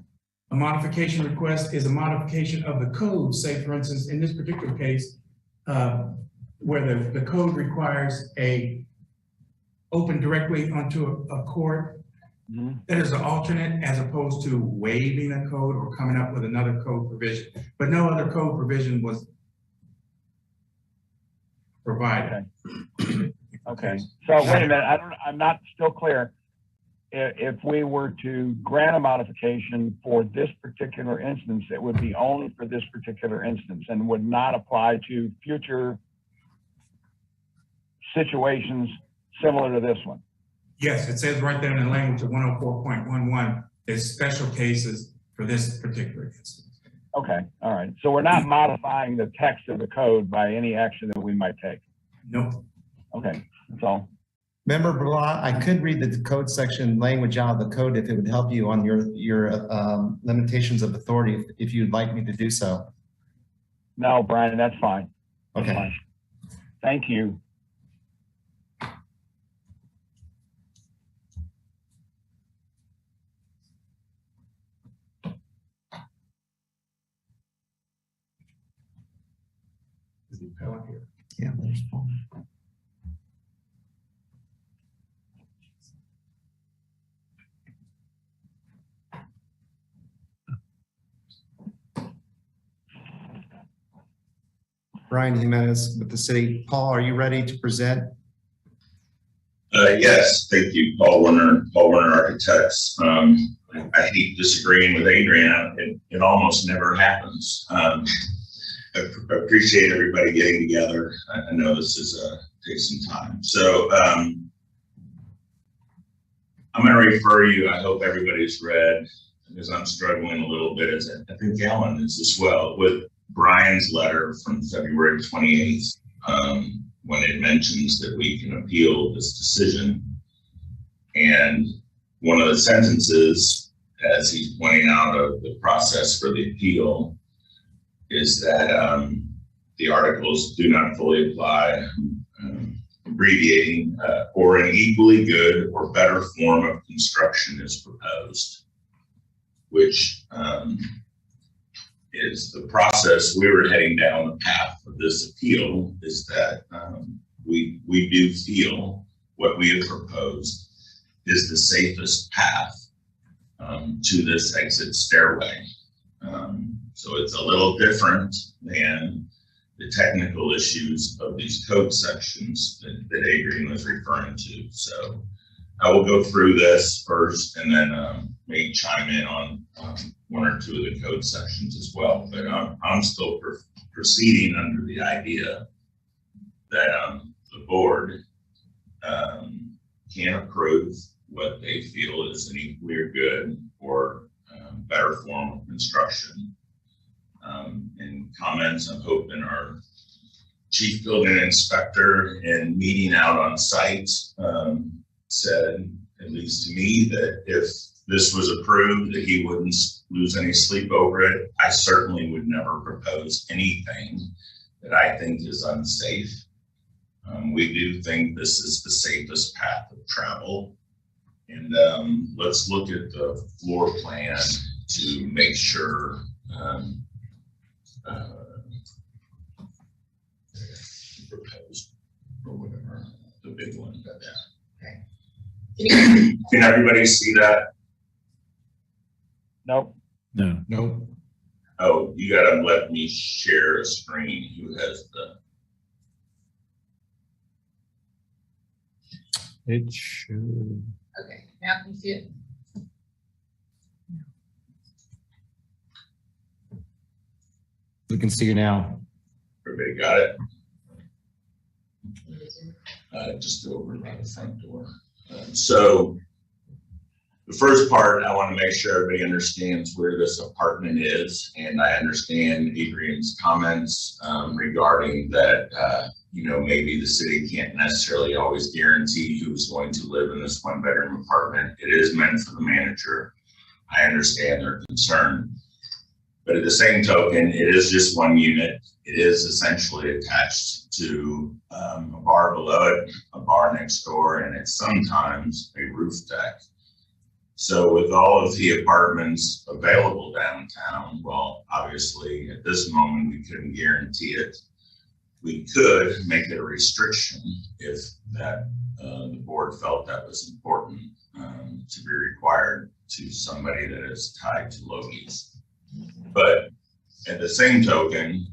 A modification request is a modification of the code. Say, for instance, in this particular case, where the code requires open directly onto a court. Mm-hmm. That is an alternate, as opposed to waiving a code or coming up with another code provision. But no other code provision was provided. Okay. So wait a minute. I'm not still clear. If we were to grant a modification for this particular instance, it would be only for this particular instance and would not apply to future situations similar to this one. Yes, it says right there in the language of 104.11, there's special cases for this particular instance. Okay, all right. So we're not modifying the text of the code by any action that we might take? Nope. Okay, that's all. Member Blah, I could read the code section language out of the code if it would help you on your limitations of authority, if you'd like me to do so. No, Brian, that's fine. That's okay. Fine. Thank you. Paul here. Yeah, there's Paul. Brian Jimenez with the city. Paul, are you ready to present? Yes, thank you, Paul Warner Architects. I hate disagreeing with Adrian. It almost never happens. I appreciate everybody getting together. I know this is takes some time. So I'm going to refer you. I hope everybody's read, because I'm struggling a little bit, as I think Alan is as well, with Brian's letter from February 28th. When it mentions that we can appeal this decision. And one of the sentences, as he's pointing out of the process for the appeal, is that the articles do not fully apply, abbreviating, or an equally good or better form of construction is proposed, which is the process we were heading down the path of this appeal, is that we do feel what we have proposed is the safest path to this exit stairway. So it's a little different than the technical issues of these code sections that Adrian was referring to. So I will go through this first, and then may chime in on one or two of the code sections as well. But I'm still proceeding under the idea that the board can approve what they feel is an equally or good or better form of construction. In comments, I'm hoping our chief building inspector in meeting out on site said, at least to me, that if this was approved, that he wouldn't lose any sleep over it. I certainly would never propose anything that I think is unsafe. We do think this is the safest path of travel. And let's look at the floor plan to make sure proposed or whatever, the big one. But yeah. Can everybody see that? Nope. No. Nope. Oh, you gotta let me share a screen. Who has the? It should. Okay, now can you see it? We can see you now. Everybody got it? Just over by the front door. So the first part, I want to make sure everybody understands where this apartment is, and I understand Adrian's comments regarding that. You know, maybe the city can't necessarily always guarantee who's going to live in this one-bedroom apartment. It is meant for the manager. I understand their concern. But at the same token, it is just one unit. It is essentially attached to a bar below it, a bar next door, and it's sometimes a roof deck. So with all of the apartments available downtown, well, obviously at this moment, we couldn't guarantee it. We could make it a restriction if that the board felt that was important to be required to somebody that is tied to Logies. But at the same token,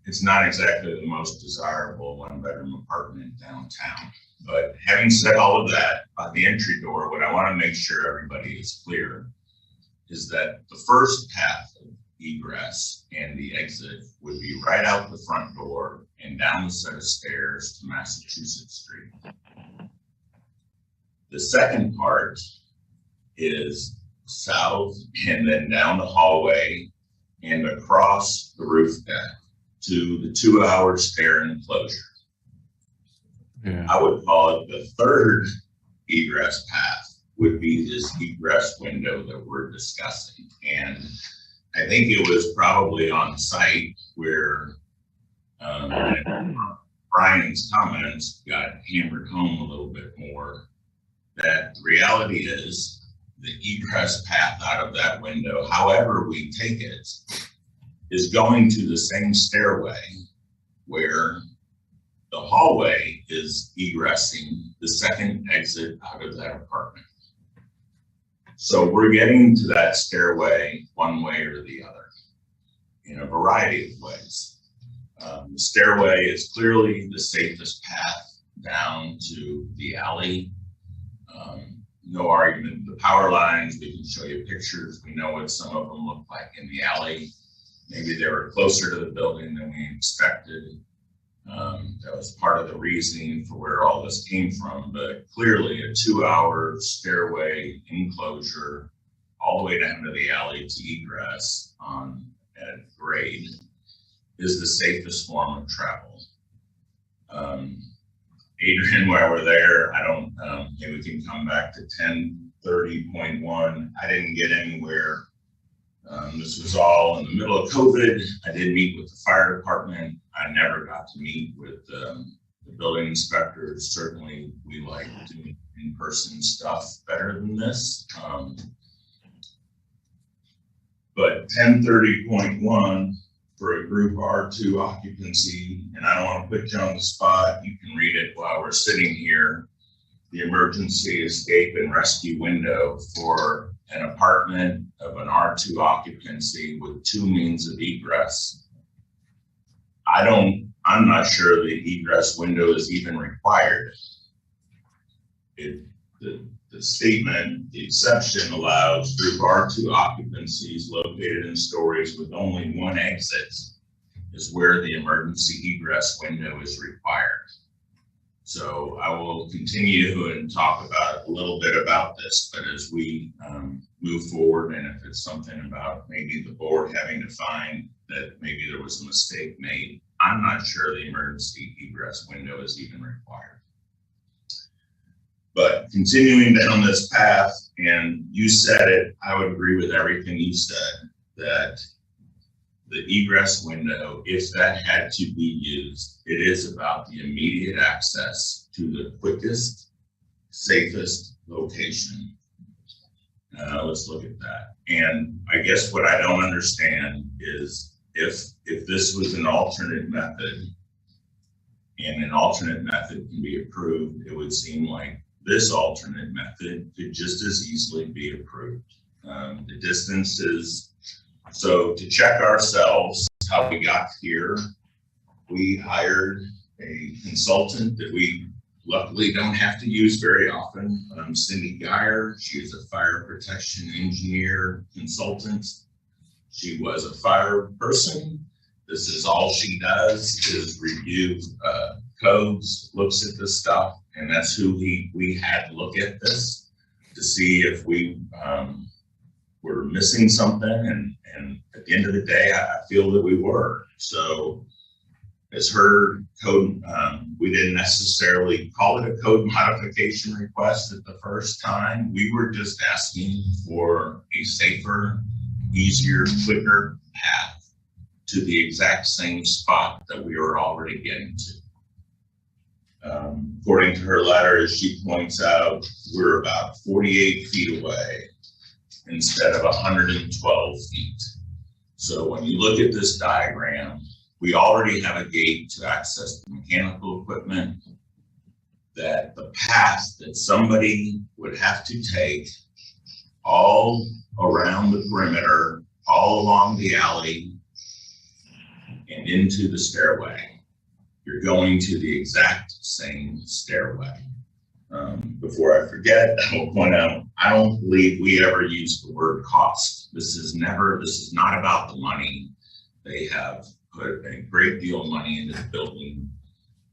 it's not exactly the most desirable one-bedroom apartment downtown. But having said all of that, by the entry door, what I want to make sure everybody is clear is that the first path of egress and the exit would be right out the front door and down the set of stairs to Massachusetts Street. The second part is south and then down the hallway and across the roof deck to the 2-hour stair enclosure. Yeah. I would call it the third egress path would be this egress window that we're discussing. And I think it was probably on site where Brian's comments got hammered home a little bit more, that the reality is the egress path out of that window, however we take it, is going to the same stairway where the hallway is egressing the second exit out of that apartment. So we're getting to that stairway one way or the other in a variety of ways. The stairway is clearly the safest path down to the alley. No argument. The power lines, we can show you pictures. We know what some of them look like in the alley. Maybe they were closer to the building than we expected. That was part of the reasoning for where all this came from, but clearly a 2-hour stairway enclosure all the way down to the alley to egress at grade is the safest form of travel. Adrian, while we're there, maybe we can come back to 1030.1. I didn't get anywhere. This was all in the middle of COVID. I did meet with the fire department. I never got to meet with the building inspectors. Certainly, we like doing in-person stuff better than this. But 1030.1 for a group R2 occupancy, and I don't want to put you on the spot. You can read it while we're sitting here. The emergency escape and rescue window for an apartment of an R2 occupancy with 2 means of egress. I'm not sure the egress window is even required. The statement, the exception allows group R2 occupancies located in stories with only 1 exit is where the emergency egress window is required. So I will continue and talk about a little bit about this, but as we move forward, and if it's something about maybe the board having to find that maybe there was a mistake made, I'm not sure the emergency egress window is even required. But continuing down this path, and you said it, I would agree with everything you said, that the egress window, if that had to be used, it is about the immediate access to the quickest, safest location. Let's look at that. And I guess what I don't understand is if this was an alternate method and an alternate method can be approved, it would seem like this alternate method could just as easily be approved. The distances, so to check ourselves how we got here, we hired a consultant that we luckily don't have to use very often. Cindy Geyer, she is a fire protection engineer consultant. She was a fire person. This is all she does is review codes, looks at this stuff, and that's who we had to look at this to see if we were missing something. And at the end of the day, I feel that we were. So as her code, we didn't necessarily call it a code modification request at the first time. We were just asking for a safer, easier, quicker path to the exact same spot that we were already getting to. According to her letter, as she points out, we're about 48 feet away instead of 112 feet. So when you look at this diagram, we already have a gate to access the mechanical equipment, that the path that somebody would have to take all around the perimeter, all along the alley and into the stairway. You're going to the exact same stairway. Before I forget, I will point out, I don't believe we ever used the word cost. This is not about the money. They have put a great deal of money into the building.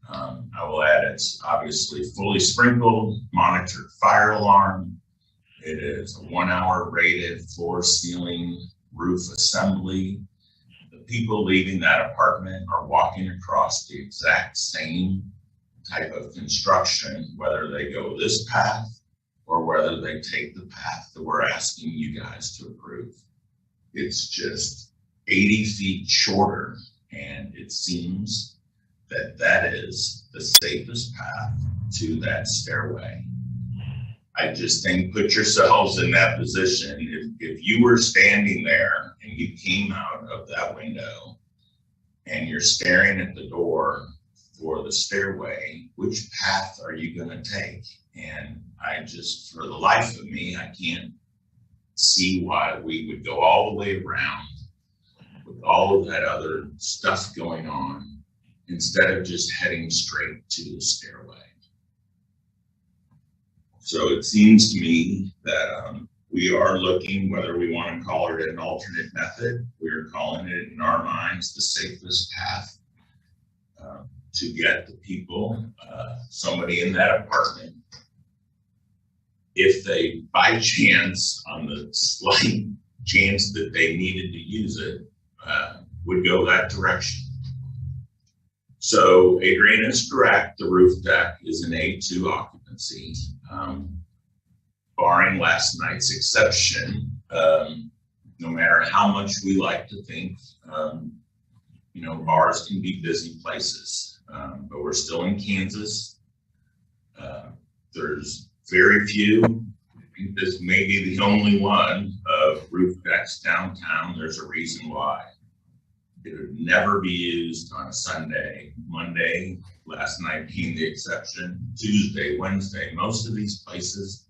I will add, it's obviously fully sprinkled, monitored fire alarm. It is a 1-hour rated floor, ceiling, roof assembly. The people leaving that apartment are walking across the exact same type of construction, whether they go this path or whether they take the path that we're asking you guys to approve. It's just 80 feet shorter, and it seems that that is the safest path to that stairway. I just think, put yourselves in that position. If you were standing there and you came out of that window and you're staring at the door for the stairway, which path are you going to take? And I just, for the life of me, I can't see why we would go all the way around with all of that other stuff going on instead of just heading straight to the stairway. So it seems to me that we are looking, whether we want to call it an alternate method, we're calling it in our minds the safest path to get the people, somebody in that apartment, if they by chance, on the slight chance that they needed to use it, would go that direction. So Adrian is correct, the roof deck is an A2 occupancy. Barring last night's exception, no matter how much we like to think, you know, bars can be busy places, but we're still in Kansas. There's very few, I think this may be the only one of roof decks downtown. There's a reason why. It would never be used on a Sunday, Monday, last night being the exception, Tuesday, Wednesday. Most of these places,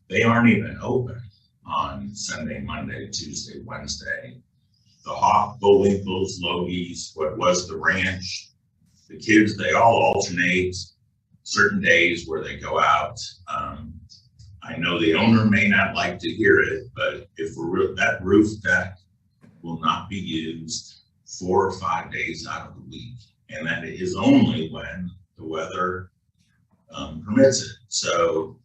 they aren't even open on Sunday, Monday, Tuesday, Wednesday. The Hawk, Bullwinkles, Logies, what was the ranch, the kids, they all alternate certain days where they go out. I know the owner may not like to hear it, but if that roof deck will not be used 4 or 5 days out of the week. And that is only when the weather permits it. So,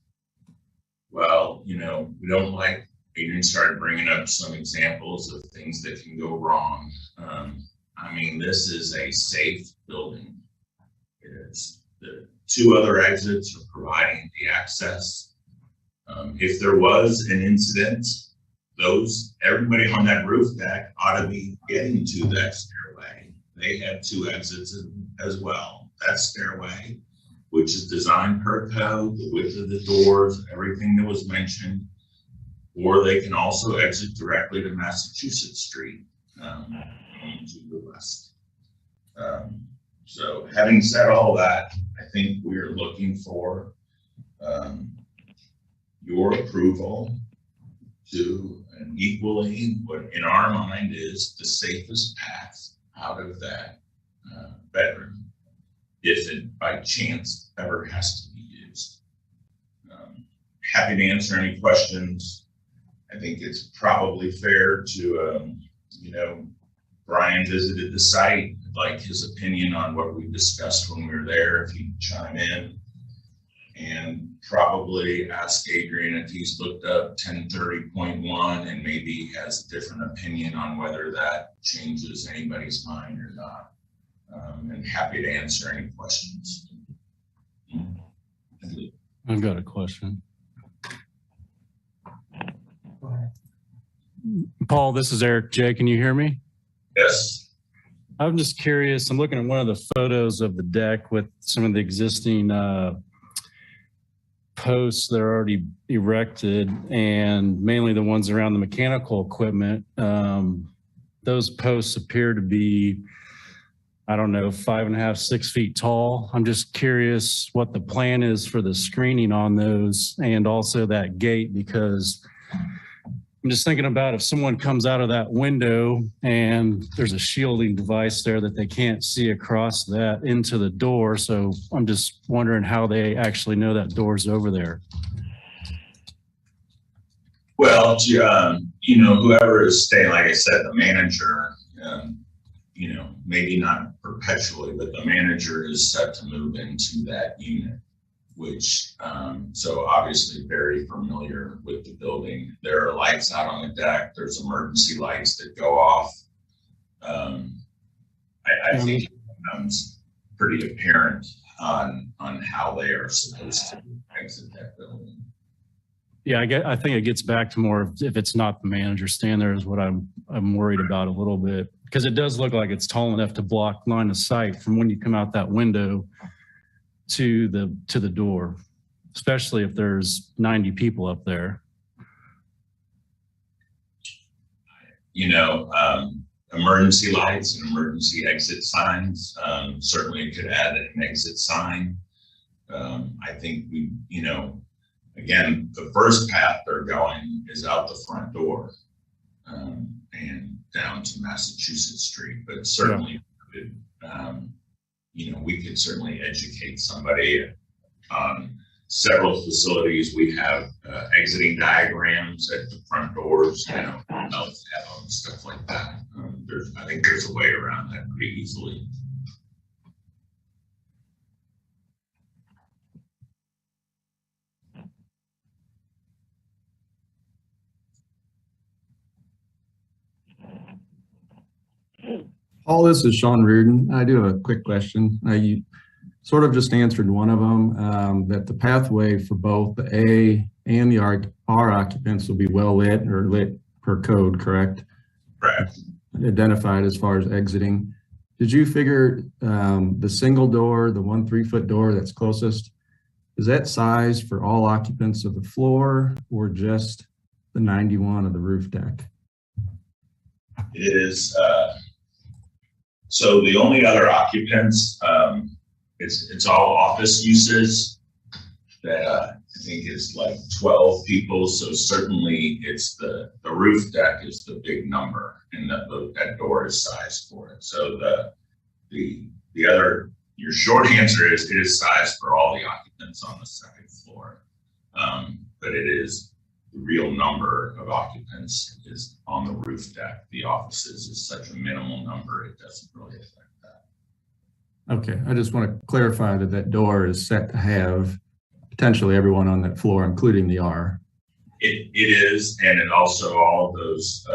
well, you know, we don't like, Adrian started bringing up some examples of things that can go wrong. I mean, this is a safe building. It is. The 2 other exits are providing the access. If there was an incident, everybody on that roof deck ought to be getting to that stairway. They have 2 exits as well. That stairway, which is designed per code, the width of the doors, everything that was mentioned, or they can also exit directly to Massachusetts Street to the west. So having said all that, I think we're looking for your approval to an equally, what in our mind is the safest path out of that bedroom, if it by chance ever has to be used. Happy to answer any questions. I think it's probably fair to, you know, Brian visited the site. I'd like his opinion on what we discussed when we were there, if he'd chime in. And probably ask Adrian if he's looked up 1030.1 and maybe has a different opinion on whether that changes anybody's mind or not. And happy to answer any questions. I've got a question. Go ahead. Paul, this is Eric J. Can you hear me? Yes. I'm just curious. I'm looking at one of the photos of the deck with some of the existing posts that are already erected, and mainly the ones around the mechanical equipment. Those posts appear to be, I don't know, 5.5, 6 feet tall. I'm just curious what the plan is for the screening on those, and also that gate, because I'm just thinking about if someone comes out of that window and there's a shielding device there that they can't see across that into the door. So I'm just wondering how they actually know that door's over there. Well, you know, whoever is staying, like I said, the manager, you know, maybe not perpetually, but the manager is set to move into that unit, which, so obviously very familiar with the building. There are lights out on the deck. There's emergency lights that go off. I think it becomes pretty apparent on how they are supposed to exit that building. Yeah, I think it gets back to more of if it's not the manager standing there is what I'm worried about a little bit, because it does look like it's tall enough to block line of sight from when you come out that window to the door, especially if there's 90 people up there. You know, emergency lights and emergency exit signs. Certainly could add an exit sign. I think we, again, the first path they're going is out the front door and down to Massachusetts Street, but certainly, we could certainly educate somebody on several facilities. We have exiting diagrams at the front doors, stuff like that. I think there's a way around that pretty easily. Paul, this is Sean Reardon. I do have a quick question. You sort of just answered one of them, that the pathway for both the A and the R occupants will be well lit or lit per code, correct? Correct. Identified as far as exiting. Did you figure the single door, the 1 3-foot door that's closest, is that size for all occupants of the floor or just the 91 of the roof deck? It is, so the only other occupants, it's all office uses that I think is like 12 people. So certainly it's the roof deck is the big number, and that door is sized for it. So the other, your short answer is it is sized for all the occupants on the second floor, but it is the real number of occupants is on the roof deck. The offices is such a minimal number, it doesn't really affect that. Okay, I just want to clarify that that door is set to have potentially everyone on that floor, including the R. It is, and it also all those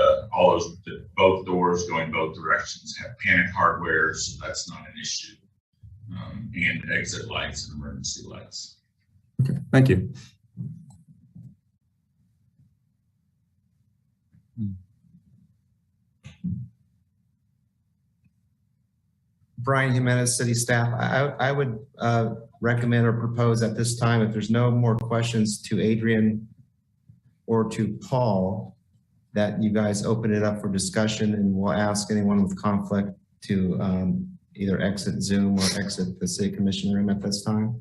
both doors going both directions have panic hardware, so that's not an issue. And exit lights and emergency lights. Okay, thank you. Brian Jimenez, city staff. I would recommend or propose at this time, if there's no more questions to Adrian or to Paul, that you guys open it up for discussion, and we'll ask anyone with conflict to either exit Zoom or exit the city commission room at this time.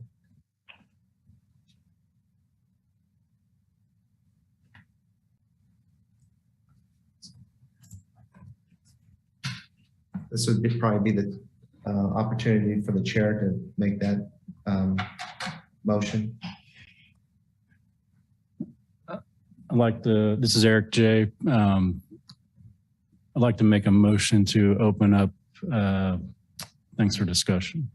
This would probably be the opportunity for the chair to make that motion. This is Eric J. I'd like to make a motion to open up things for discussion.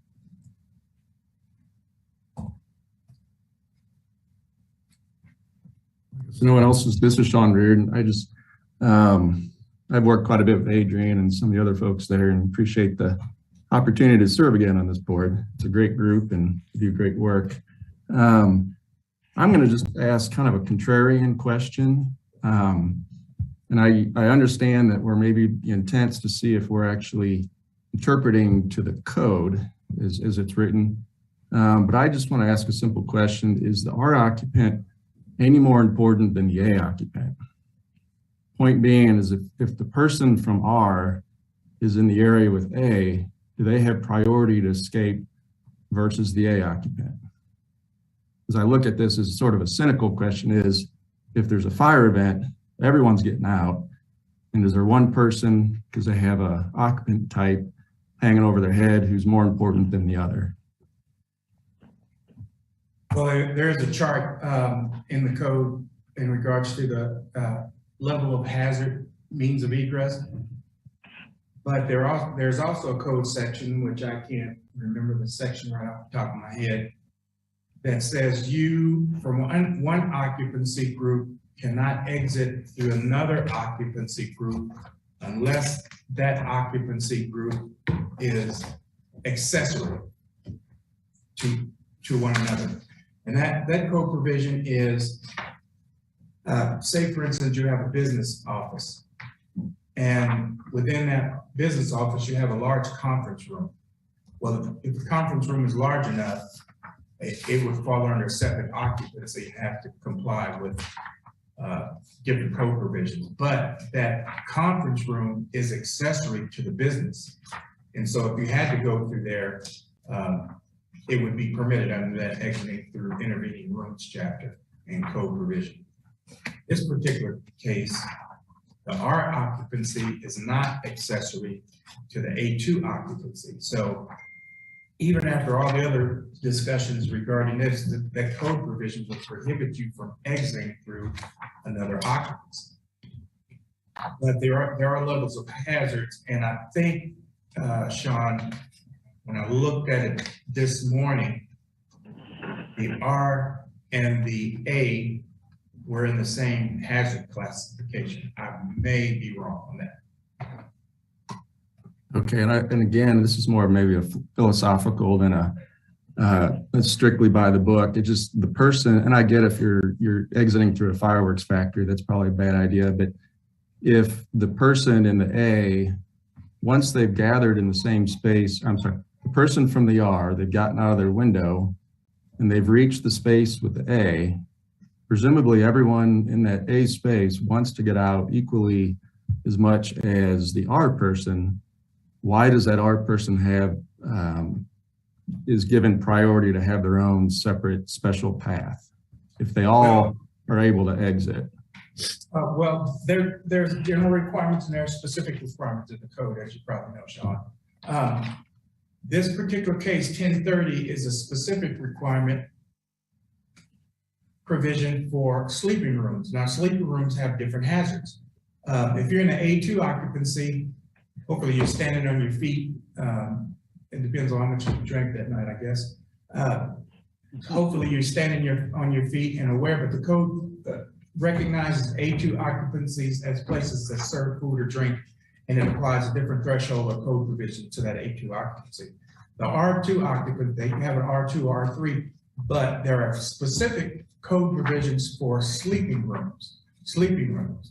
So no one else this is Sean Reardon. I've worked quite a bit with Adrian and some of the other folks there, and appreciate the opportunity to serve again on this board. It's a great group and you do great work. I'm going to just ask kind of a contrarian question. And I understand that we're maybe intense to see if we're actually interpreting to the code as it's written. But I just want to ask a simple question. Is the R occupant any more important than the A occupant? Point being is if the person from R is in the area with A, do they have priority to escape versus the A occupant? As I look at this as sort of a cynical question is, if there's a fire event, everyone's getting out, and is there one person, because they have a occupant type hanging over their head, who's more important than the other? Well, there's a chart in the code in regards to the level of hazard means of egress. But there's also a code section, which I can't remember the section right off the top of my head, that says you from one occupancy group cannot exit through another occupancy group unless that occupancy group is accessory to one another. And that code provision is, say for instance, you have a business office, and within that business office, you have a large conference room. Well, if the conference room is large enough, it would fall under separate occupancy and have to comply with different code provisions, but that conference room is accessory to the business. And so if you had to go through there, it would be permitted under that exiting through intervening rooms chapter and code provision. This particular case, the R occupancy is not accessory to the A2 occupancy. So even after all the other discussions regarding this, that code provision will prohibit you from exiting through another occupancy. But there are levels of hazards, and I think, Sean, when I looked at it this morning, the R and the A were in the same hazard classification. I may be wrong on that. Okay, and again, this is more maybe a philosophical than a strictly by the book. It just the person, and I get if you're exiting through a fireworks factory, that's probably a bad idea. But if the person in the A, once they've gathered in the same space, I'm sorry, the person from the R, they've gotten out of their window and they've reached the space with the A, presumably everyone in that A space wants to get out equally as much as the R person. Why does that R person have, is given priority to have their own separate special path if they all are able to exit? Well, there's general requirements and there are specific requirements in the code, as you probably know, Sean. This particular case, 1030, is a specific requirement provision for sleeping rooms. Now, sleeping rooms have different hazards. If you're in an A2 occupancy, hopefully you're standing on your feet. It depends on how much you drank that night, I guess. Hopefully you're standing on your feet and aware, but the code recognizes A2 occupancies as places that serve food or drink, and it applies a different threshold or code provision to that A2 occupancy. The R2 occupancy, they can have an R2 or R3, but there are specific code provisions for sleeping rooms.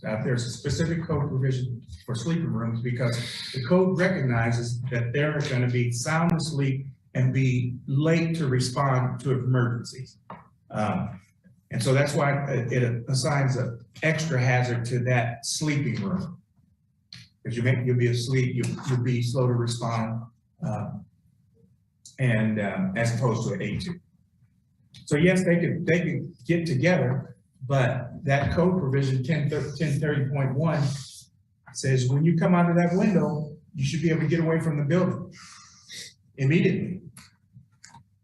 Now, there's a specific code provision for sleeping rooms because the code recognizes that they're going to be sound asleep and be late to respond to emergencies. And so that's why it assigns an extra hazard to that sleeping room. Because you'll be asleep, you'll be slow to respond, as opposed to an A2. So yes, they could get together, but that code provision 1030.1 says when you come out of that window, you should be able to get away from the building immediately.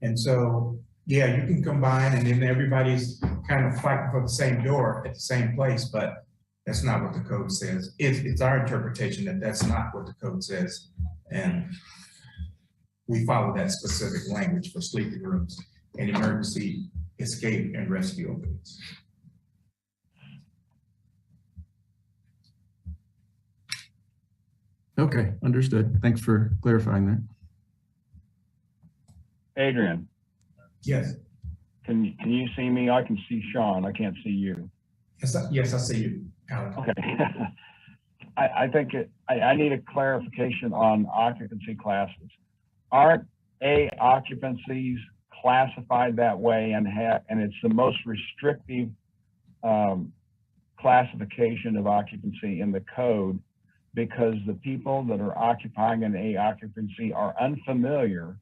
And so, yeah, you can combine and then everybody's kind of fighting for the same door at the same place, but that's not what the code says. It's our interpretation that that's not what the code says. And we follow that specific language for sleeping rooms and emergency escape and rescue openings. Okay, understood. Thanks for clarifying that. Adrian, Yes. can you see me? I can see Sean. I can't see you. Yes, I see you, Alan. Okay. I think I need a clarification on occupancy classes. Aren't A occupancies classified that way and it's the most restrictive classification of occupancy in the code because the people that are occupying an A occupancy are unfamiliar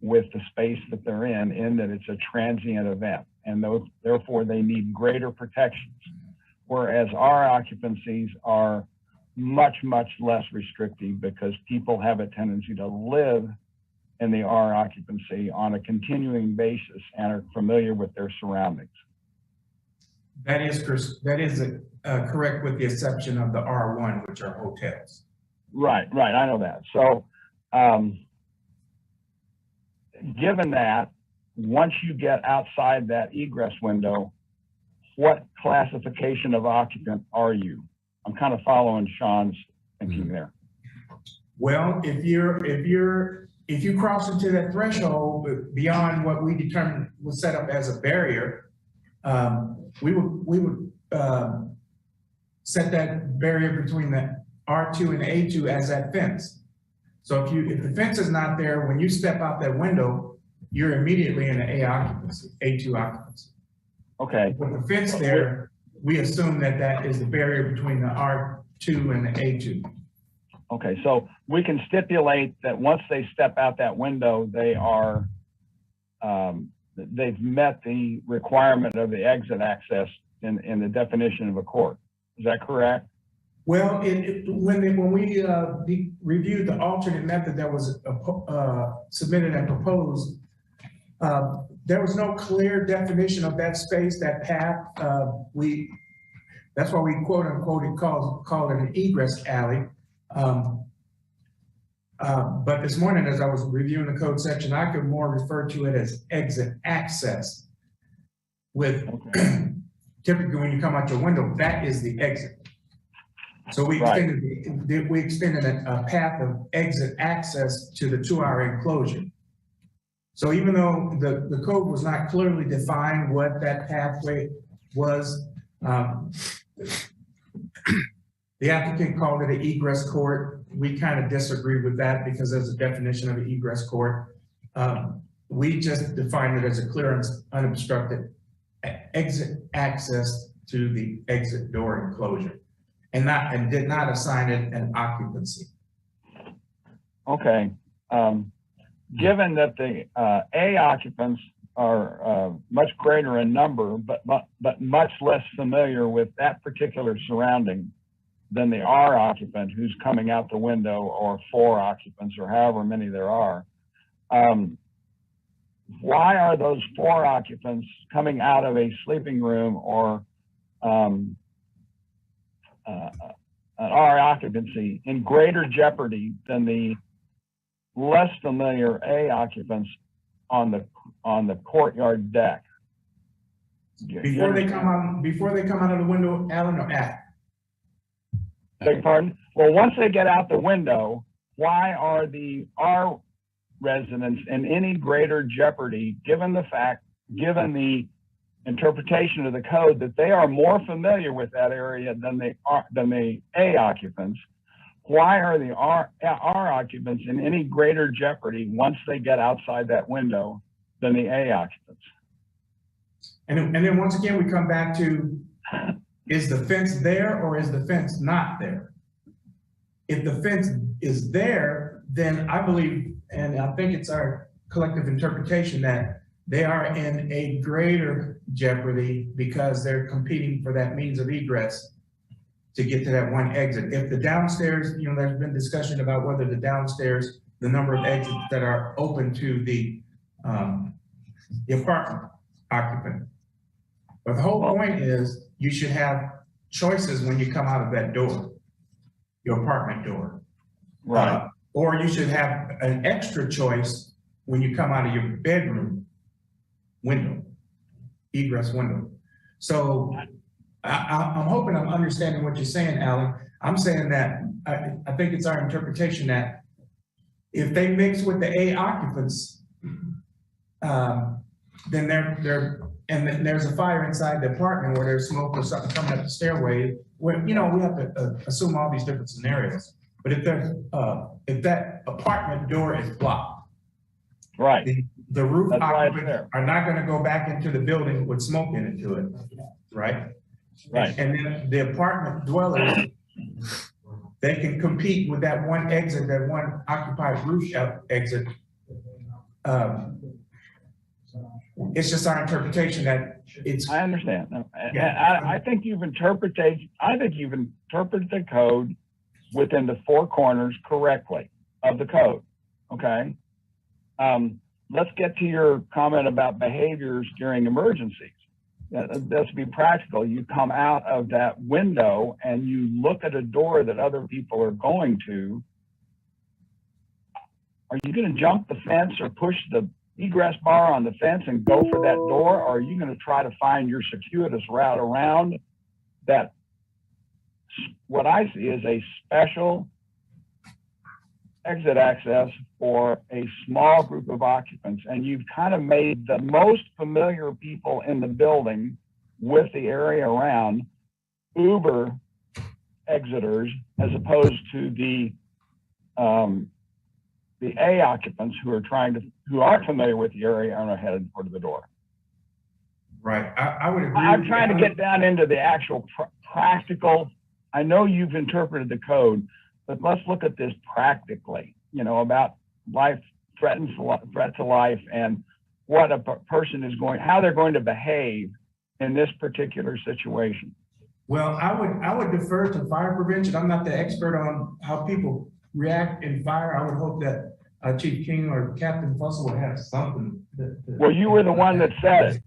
with the space that they're in that it's a transient event, and therefore they need greater protections. Whereas our occupancies are much, much less restrictive because people have a tendency to live in the R occupancy on a continuing basis and are familiar with their surroundings. That is correct with the exception of the R1, which are hotels. Right, I know that. So given that, once you get outside that egress window, what classification of occupant are you? I'm kind of following Sean's thinking there. Well, if you cross into that threshold beyond what we determined was set up as a barrier, we would set that barrier between the R2 and the A2 as that fence. So if the fence is not there, when you step out that window, you're immediately in the A occupancy, A2 occupancy. Okay. With the fence there, we assume that that is the barrier between the R2 and the A2. Okay, so we can stipulate that once they step out that window, they are, they've met the requirement of the exit access in the definition of a court. Is that correct? Well, when we reviewed the alternate method that was submitted and proposed, there was no clear definition of that space, that path. That's why we quote unquote called it an egress alley. But this morning, as I was reviewing the code section, I could more refer to it as exit access. With typically when you come out your window, that is the exit. So we extended a path of exit access to the 2-hour enclosure. So even though the code was not clearly defined what that pathway was, the applicant called it an egress court. We kind of disagreed with that because there's a definition of an egress court. We just defined it as a clear and unobstructed exit access to the exit door enclosure, and did not assign it an occupancy. Okay. Given that the A occupants are much greater in number, but much less familiar with that particular surrounding than the R occupant who's coming out the window, or 4 occupants, or however many there are, why are those 4 occupants coming out of a sleeping room or an R occupancy in greater jeopardy than the less familiar A occupants on the courtyard deck? Before they come out of the window, Alan, or after? Beg your pardon? Well, once they get out the window, why are the R residents in any greater jeopardy, given the interpretation of the code that they are more familiar with that area than the A occupants? Why are the R occupants in any greater jeopardy once they get outside that window than the A occupants? And then once again, we come back to, is the fence there or is the fence not there? If the fence is there, then I believe, and I think it's our collective interpretation, that they are in a greater jeopardy because they're competing for that means of egress to get to that one exit. If the downstairs, there's been discussion about whether the downstairs, the number of exits that are open to the apartment occupant. But the whole point is you should have choices when you come out of that door, your apartment door. Right. Or you should have an extra choice when you come out of your bedroom window, egress window. So I'm hoping I'm understanding what you're saying, Alan. I'm saying that I think it's our interpretation that if they mix with the A occupants, then then there's a fire inside the apartment, or there's smoke or something coming up the stairway, where, we have to assume all these different scenarios. But if that apartment door is blocked, right, the roof occupants are not going to go back into the building with smoke into it, right? Right. And then the apartment dwellers, they can compete with that one exit, that one occupied roof exit. It's just our interpretation that it's. I understand. I think you've interpreted the code within the 4 corners correctly of the code. Okay. Let's get to your comment about behaviors during emergencies. Let's be practical. You come out of that window and you look at a door that other people are going to. Are you going to jump the fence or push the egress bar on the fence and go for that door? Or are you going to try to find your circuitous route around that? What I see is a special exit access for a small group of occupants, and you've kind of made the most familiar people in the building with the area around Uber exiters, as opposed to the A occupants who are familiar with the area and are headed toward the door. Right, I would agree. I'm with trying to you. get down into the actual practical. I know you've interpreted the code, but let's look at this practically, you know, about life threat to life and what a person is how they're going to behave in this particular situation. Well, I would defer to fire prevention. I'm not the expert on how people react in fire. I would hope that Chief King or Captain Fussell would have something. Well, you were the one that said it.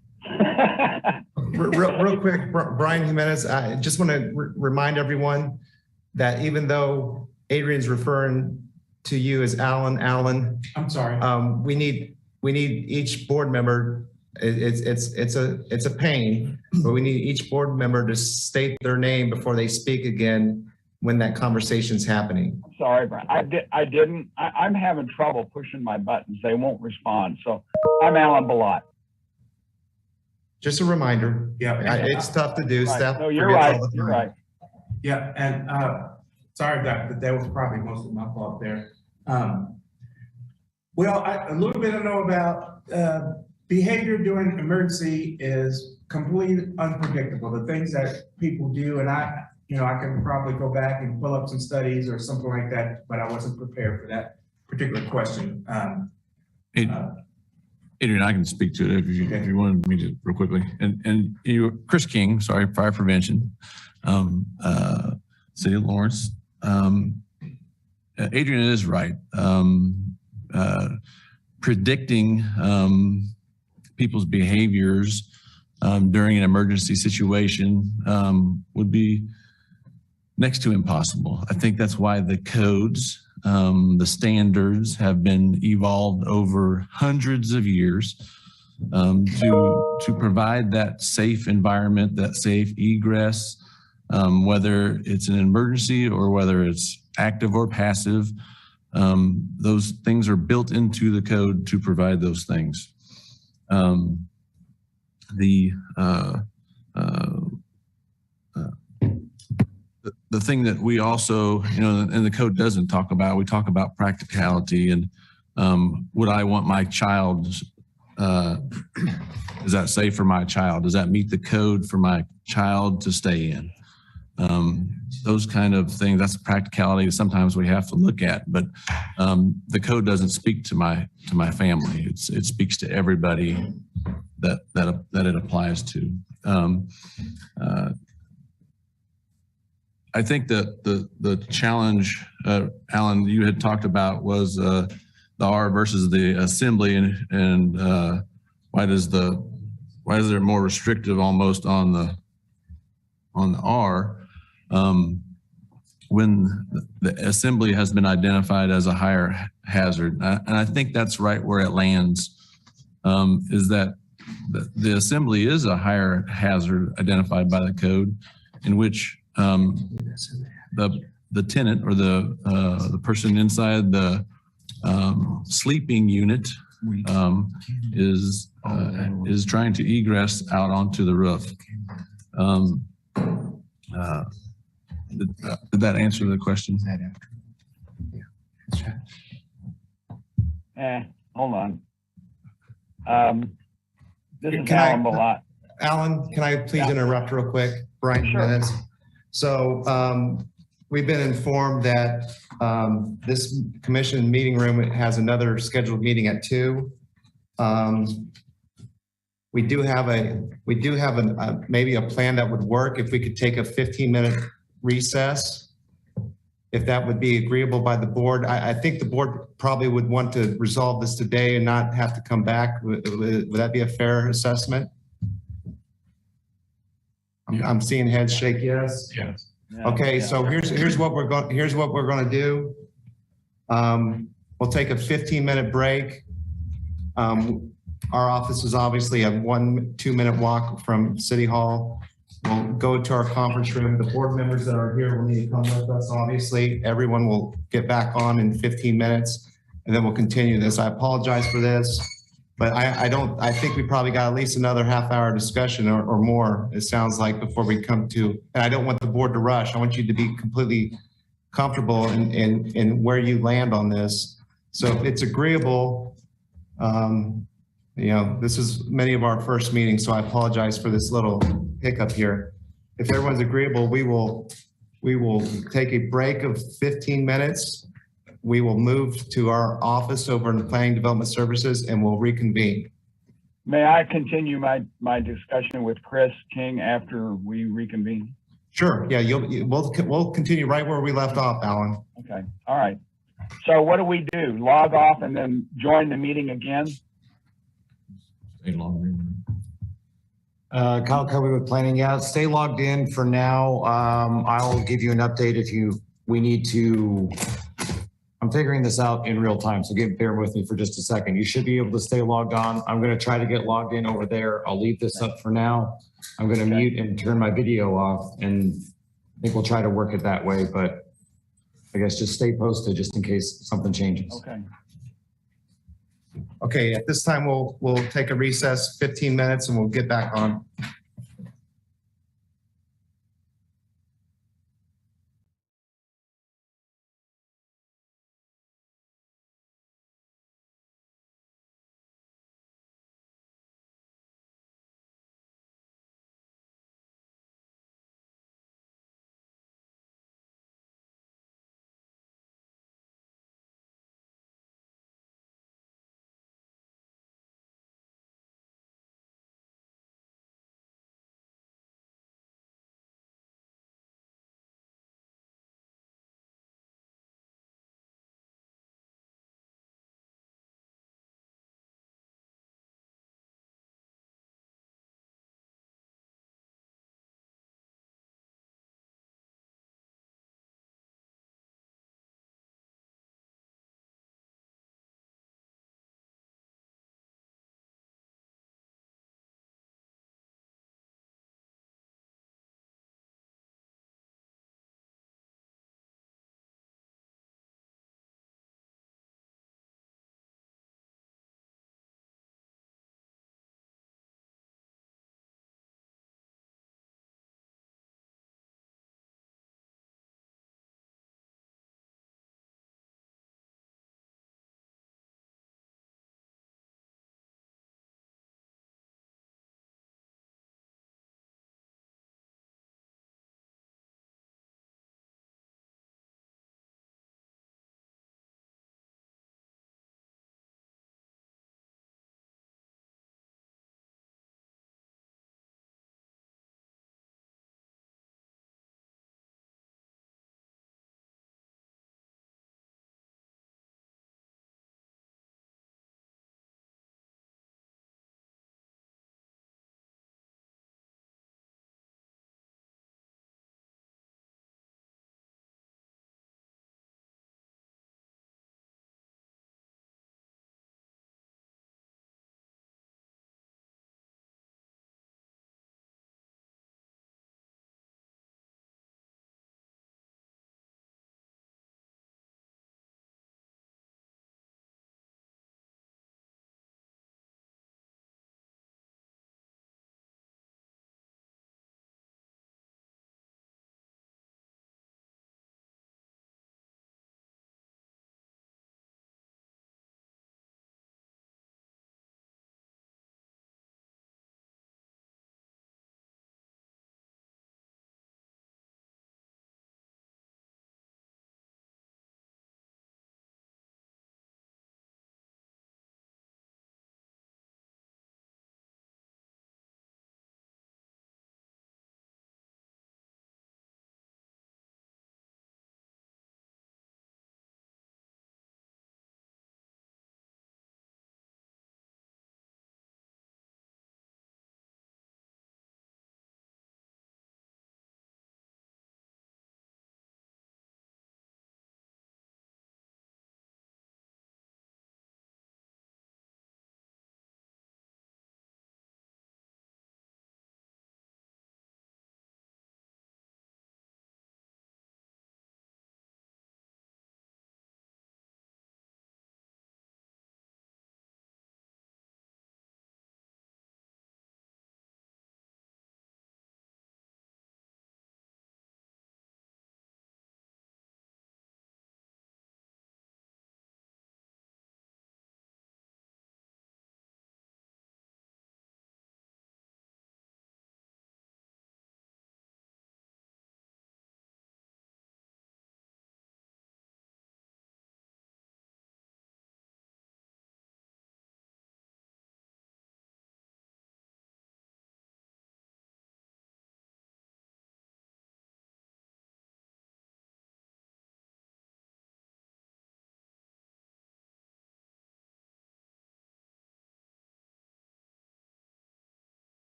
Real quick, Brian Jimenez, I just want to remind everyone that even though Adrian's referring to you as Alan, I'm sorry. we need each board member. It's a pain, but we need each board member to state their name before they speak again when that conversation's happening. I'm sorry, Brian. I didn't. I'm having trouble pushing my buttons. They won't respond. So I'm Alan Balot. Just a reminder. Yeah. It's tough to do. Right. Staff. No, you're forgets all right. the You're time. right. Yeah, and sorry that was probably most of my fault there. Well, a little bit I know about behavior during emergency is completely unpredictable. The things that people do, and I can probably go back and pull up some studies or something like that, but I wasn't prepared for that particular question. Adrian, I can speak to it if you wanted me to real quickly. And you, Chris King, sorry, fire prevention, City of Lawrence. Adrian is right. Predicting people's behaviors during an emergency situation would be next to impossible. I think that's why the codes, the standards have been evolved over hundreds of years to provide that safe environment, that safe egress, whether it's an emergency or whether it's active or passive. Those things are built into the code to provide those things. The thing that we also, and the code doesn't talk about, we talk about practicality and would I want my child, is that safe for my child? Does that meet the code for my child to stay in? Those kind of things, that's practicality sometimes we have to look at, but the code doesn't speak to my family. It speaks to everybody that it applies to. I think that the challenge, Alan, you had talked about was the R versus the assembly, and why is there more restrictive almost on the R when the assembly has been identified as a higher hazard? And I think that's right where it lands, is that the assembly is a higher hazard identified by the code, in which the tenant or the person inside the sleeping unit is trying to egress out onto the roof. Did that answer the question? Hold on. This is Can I- Alan Balot. Alan, can I please interrupt real quick? Brian Sure. Jimenez. So we've been informed that this commission meeting room has another scheduled meeting at 2. We do have maybe a plan that would work if we could take a 15-minute recess, if that would be agreeable by the board. I think the board probably would want to resolve this today and not have to come back. Would that be a fair assessment? I'm seeing heads shake yes. Yes. Okay, so here's what we're going to do. We'll take a 15-minute break. Our office is obviously a 1-2-minute walk from City Hall. We'll go to our conference room. The board members that are here will need to come with us, obviously. Everyone will get back on in 15 minutes, and then we'll continue this. I apologize for this, but I think we probably got at least another half-hour discussion or more, it sounds like, before we come to, and I don't want the board to rush. I want you to be completely comfortable in where you land on this. So if it's agreeable, You know, this is many of our first meetings, so I apologize for this little hiccup here. If everyone's agreeable, we will take a break of 15 minutes. We will move to our office over in Planning Development Services and we'll reconvene. May I continue my discussion with Chris King after we reconvene? Sure. Yeah, we'll continue right where we left off, Alan. Okay, all right. So what do? Log off and then join the meeting again? Kyle Kobe with planning. Yeah, stay logged in for now. I'll give you an update if we need to. I'm figuring this out in real time, so bear with me for just a second. You should be able to stay logged on. I'm going to try to get logged in over there. I'll leave this up for now. I'm going to mute and turn my video off, and I think we'll try to work it that way, but I guess just stay posted just in case something changes. Okay. Okay, at this time, we'll take a recess, 15 minutes, and we'll get back on.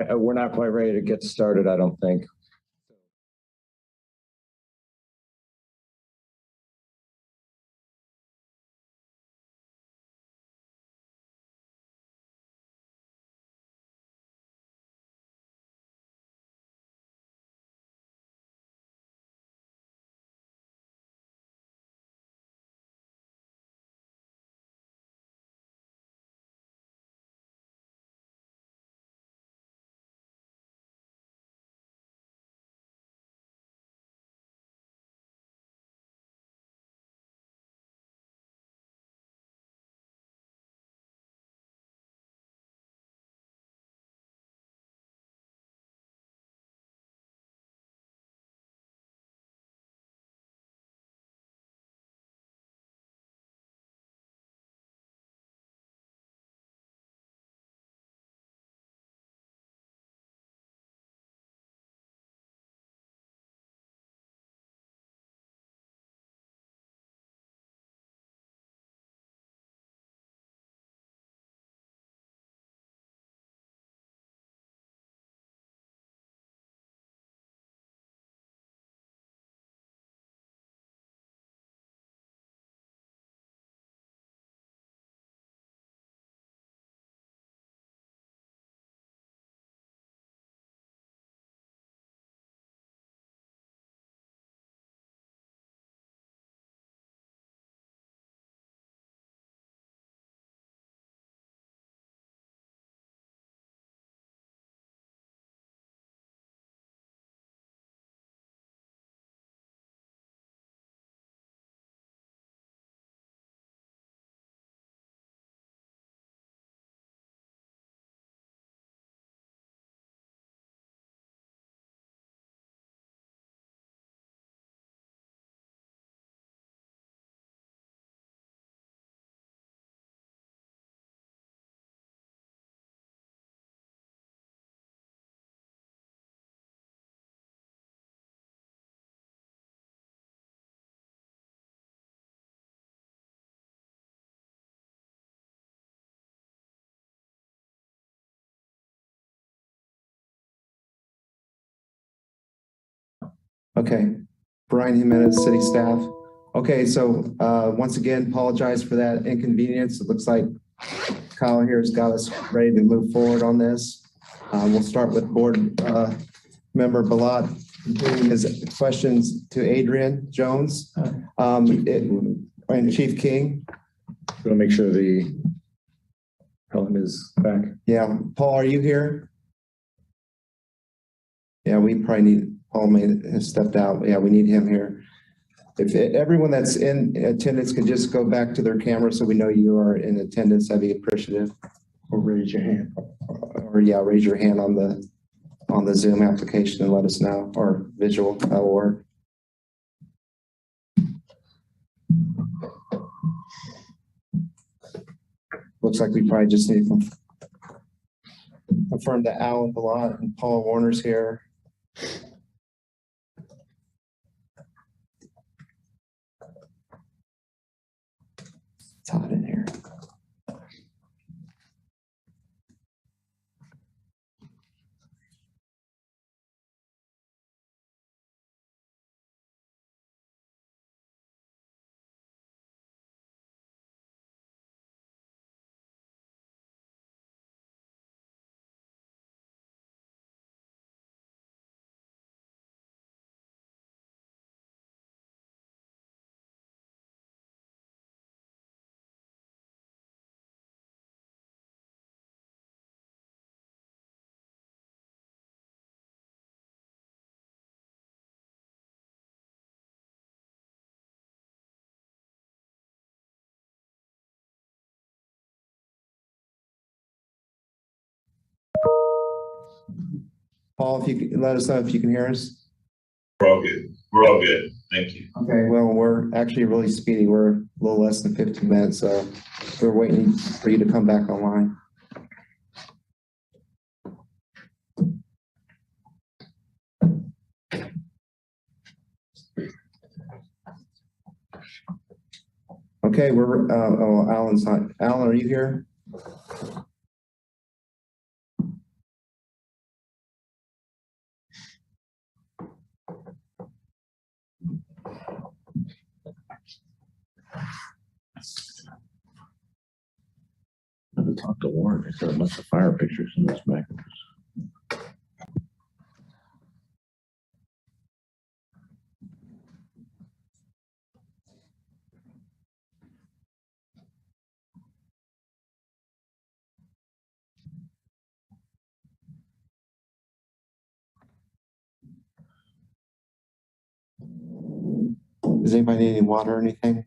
We're not quite ready to get started, I don't think. Okay, Brian Jimenez, city staff. Okay, so once again, apologize for that inconvenience. It looks like Kyle here has got us ready to move forward on this. We'll start with board member Balat, continuing his questions to Adrian Jones and Chief King. Want to make sure the Helen is back. Yeah, Paul, are you here? Yeah, we probably need, Paul may have stepped out. Yeah, we need him here. If everyone that's in attendance could just go back to their camera so we know you are in attendance, I'd be appreciative. Or raise your hand. Or yeah, raise your hand on the Zoom application and let us know, or visual, that'll work. Looks like we probably just need to confirm that Alan Balat and Paul Warner's here. It's hot in here. Paul, if you could let us know if you can hear us. We're all good. We're all good. Thank you. Okay, well, we're actually really speedy. We're a little less than 15 minutes, so we're waiting for you to come back online. Okay, we're, oh, Alan's not. Alan, are you here? talk to Warren. They said a bunch of fire pictures in this back. Does anybody need any water or anything?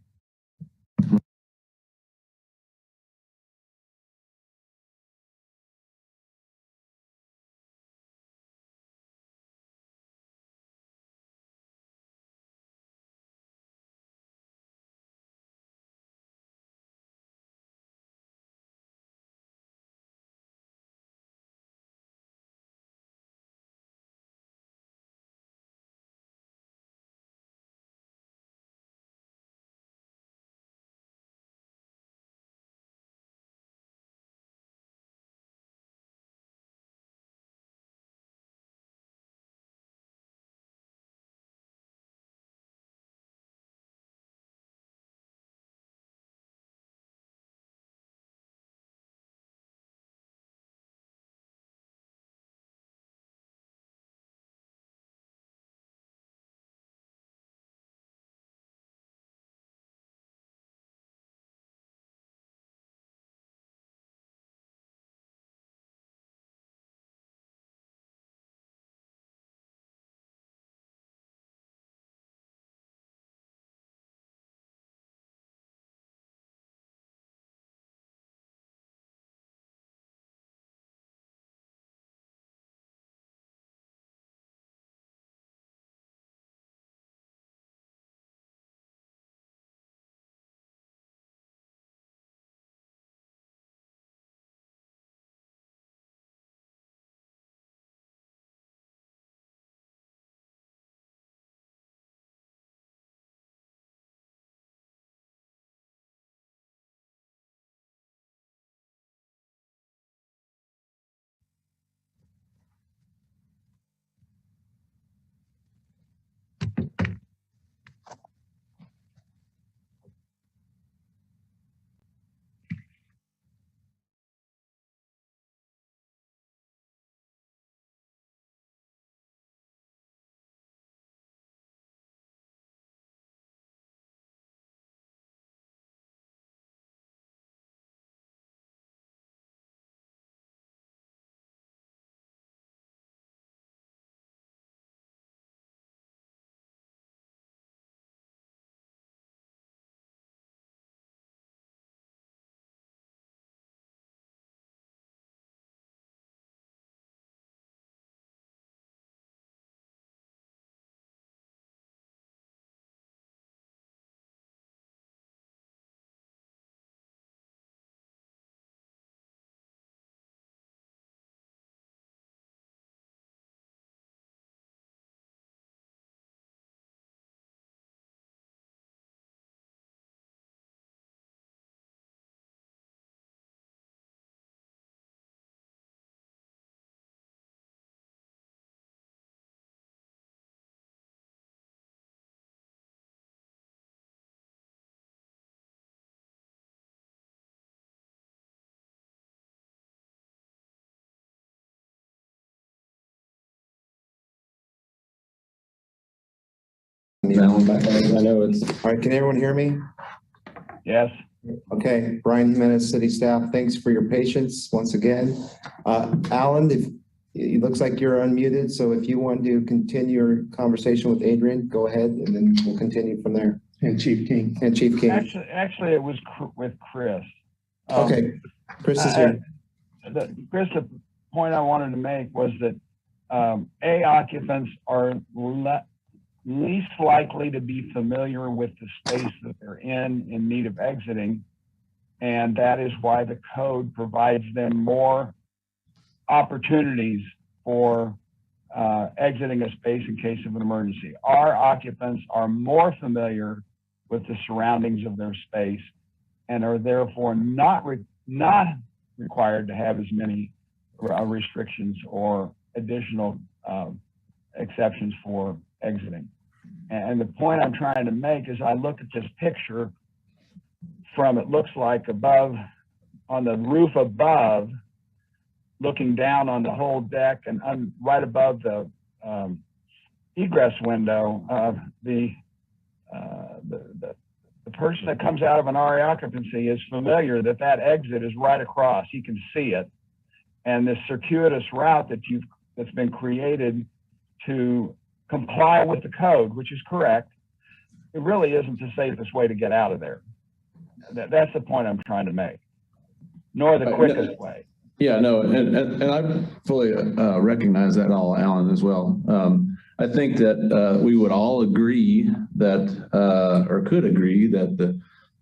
I know it's. All right, can everyone hear me? Yes. Okay, Brian Jimenez, city staff, thanks for your patience once again. Alan, if it looks like you're unmuted, so if you want to continue your conversation with Adrian, go ahead, and then we'll continue from there. And Chief King. And Chief King. Actually, it was with Chris. Okay, Chris is here. Chris, the point I wanted to make was that occupants are least likely to be familiar with the space that they're in need of exiting. And that is why the code provides them more opportunities for exiting a space in case of an emergency. Our occupants are more familiar with the surroundings of their space and are therefore not required to have as many restrictions or additional exceptions for exiting. And the point I'm trying to make is I look at this picture from, it looks like above on the roof above, looking down on the whole deck and right above the egress window, the person that comes out of an RA occupancy is familiar that that exit is right across. He can see it. And this circuitous route that's been created to comply with the code, which is correct, it really isn't the safest way to get out of there. That's the point I'm trying to make, nor the quickest way. Yeah, no, and I fully recognize that all, Alan, as well. I think that we would all agree that, or could agree that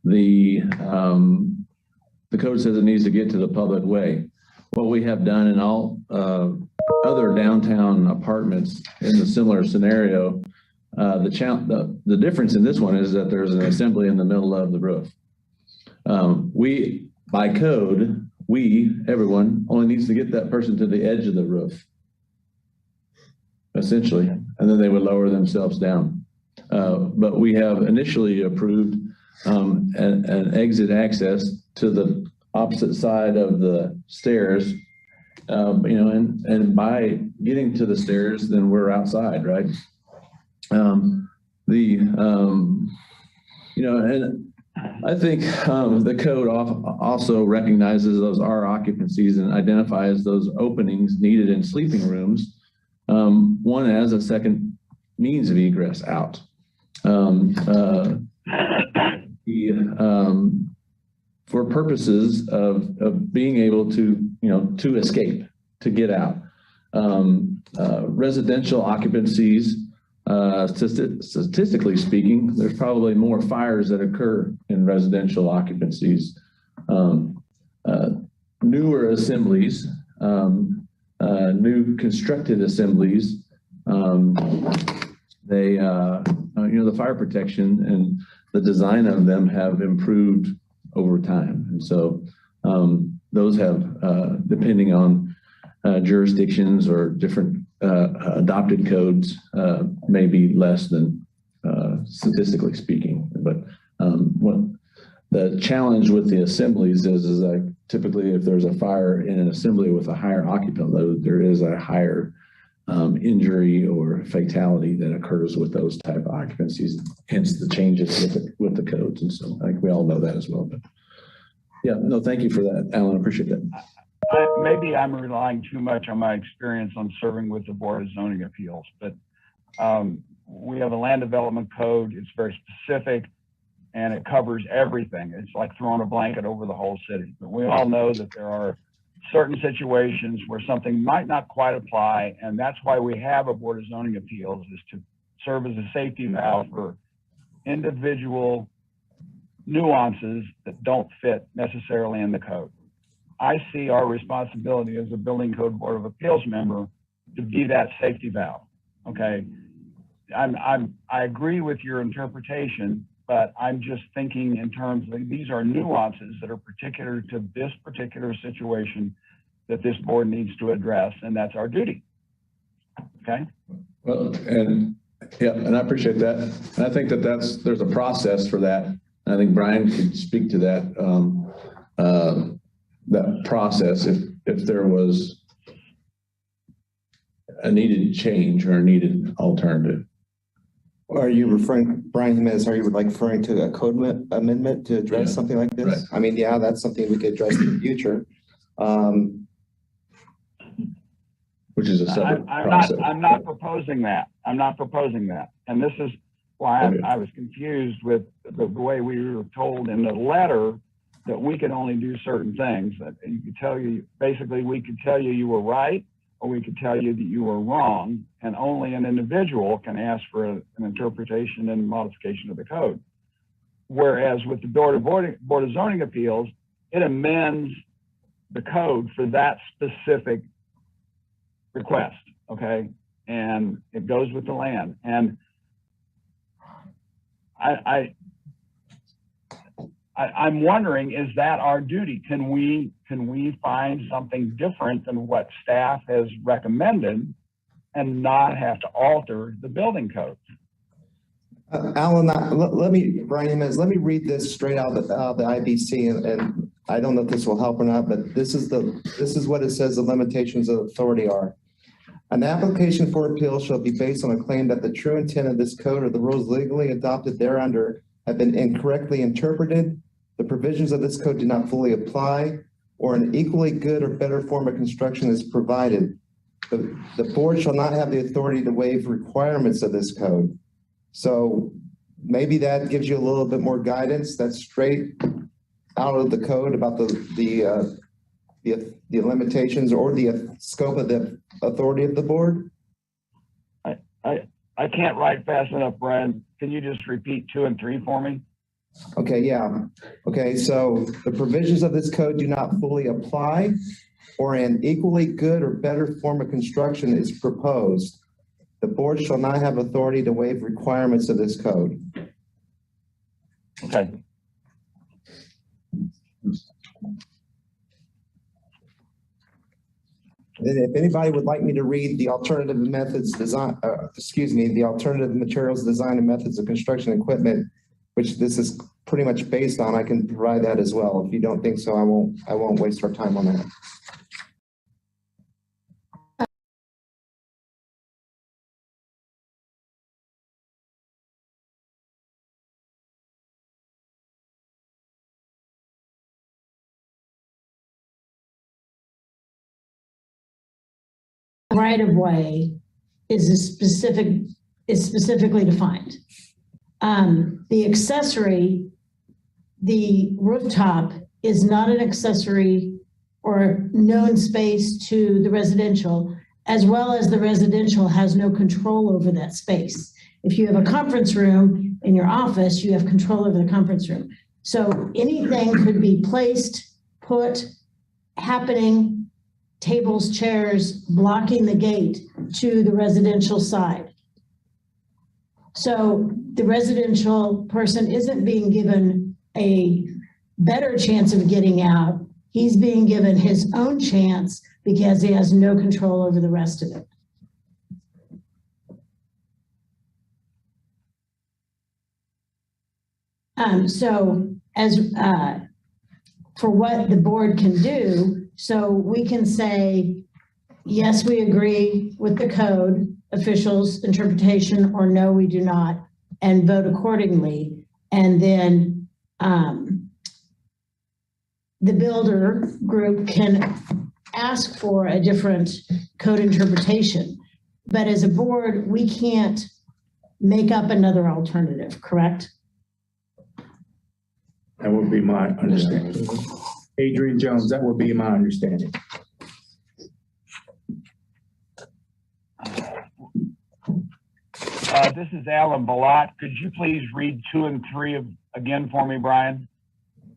the code says it needs to get to the public way. What we have done in all other downtown apartments in a similar scenario, the difference in this one is that there's an assembly in the middle of the roof. By code, everyone only needs to get that person to the edge of the roof, essentially, and then they would lower themselves down. But we have initially approved an exit access to the opposite side of the stairs, and by getting to the stairs, then we're outside, right? And I think the code also recognizes those R occupancies and identifies those openings needed in sleeping rooms, one as a second means of egress out. For purposes of being able to escape, to get out. Residential occupancies, statistically speaking, there's probably more fires that occur in residential occupancies. Newer assemblies, new constructed assemblies, the fire protection and the design of them have improved over time. And so those have, depending on jurisdictions or different adopted codes, may be less than statistically speaking. But what the challenge with the assemblies is like typically if there's a fire in an assembly with a higher occupant load, there is a higher injury or fatality that occurs with those type of occupancies, hence the changes with the codes. And so I think we all know that as well. But yeah, no, thank you for that, Alan. I appreciate that. Maybe I'm relying too much on my experience on serving with the Board of Zoning Appeals, but we have a land development code. It's very specific and it covers everything. It's like throwing a blanket over the whole city. But we all know that there are certain situations where something might not quite apply, and that's why we have a Board of Zoning Appeals, is to serve as a safety valve for individual nuances that don't fit necessarily in the code. I see our responsibility as a Building Code Board of Appeals member to be that safety valve, okay? I agree with your interpretation, but I'm just thinking in terms of these are nuances that are particular to this particular situation that this board needs to address, and that's our duty, okay? Well, and yeah, and I appreciate that. And I think that there's a process for that. And I think Brian could speak to that, that process if there was a needed change or a needed alternative. Are you referring, Brian Jimenez, are you referring to a code amendment to address something like this? Right. I mean, yeah, that's something we could address in the future. Which is a separate process. I'm not proposing that. I'm not proposing that. And this is why I was confused with the way we were told in the letter that we could only do certain things. That you could tell you, basically, we could tell you were right, or we could tell you that you were wrong, and only an individual can ask for an interpretation and modification of the code. Whereas with the Board of Zoning Appeals, it amends the code for that specific request, okay? And it goes with the land. And I'm wondering, is that our duty? Can we find something different than what staff has recommended and not have to alter the building code? Alan, Brian Jimenez, let me read this straight out of the IBC and I don't know if this will help or not, but this is what it says the limitations of authority are. An application for appeal shall be based on a claim that the true intent of this code or the rules legally adopted thereunder have been incorrectly interpreted, the provisions of this code do not fully apply, or an equally good or better form of construction is provided. The board shall not have the authority to waive requirements of this code. So maybe that gives you a little bit more guidance. That's straight out of the code about the limitations or the scope of the authority of the board. I can't write fast enough, Brian. Can you just repeat 2 and 3 for me? Okay, yeah. Okay, so the provisions of this code do not fully apply, or an equally good or better form of construction is proposed. The board shall not have authority to waive requirements of this code. Okay. And if anybody would like me to read the alternative methods design, the alternative materials design and methods of construction equipment, which this is pretty much based on, I can provide that as well. If you don't think so, I won't waste our time on that. Right of way is specifically defined. The accessory, the rooftop is not an accessory or known space to the residential, as well as the residential has no control over that space. If you have a conference room in your office, you have control over the conference room. So anything could be placed, put, happening, tables, chairs, blocking the gate to the residential side. So the residential person isn't being given a better chance of getting out. He's being given his own chance because he has no control over the rest of it. So as for what the board can do, so we can say, yes, we agree with the code officials' interpretation, or no, we do not, and vote accordingly. And then the builder group can ask for a different code interpretation. But as a board, we can't make up another alternative, correct? That would be my understanding. Adrian Jones, that would be my understanding. This is Alan Balat. Could you please read 2 and 3 again for me, Brian?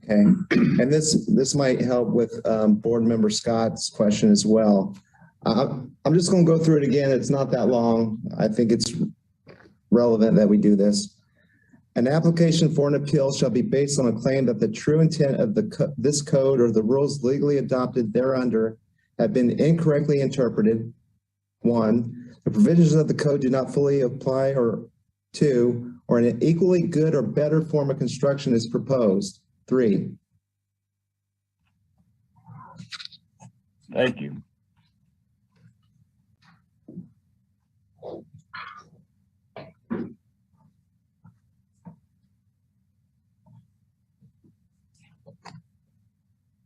Okay, and this might help with board member Scott's question as well. I'm just going to go through it again. It's not that long. I think it's relevant that we do this. An application for an appeal shall be based on a claim that the true intent of this code or the rules legally adopted thereunder have been incorrectly interpreted. 1, the provisions of the code do not fully apply, or 2, or an equally good or better form of construction is proposed. 3. Thank you.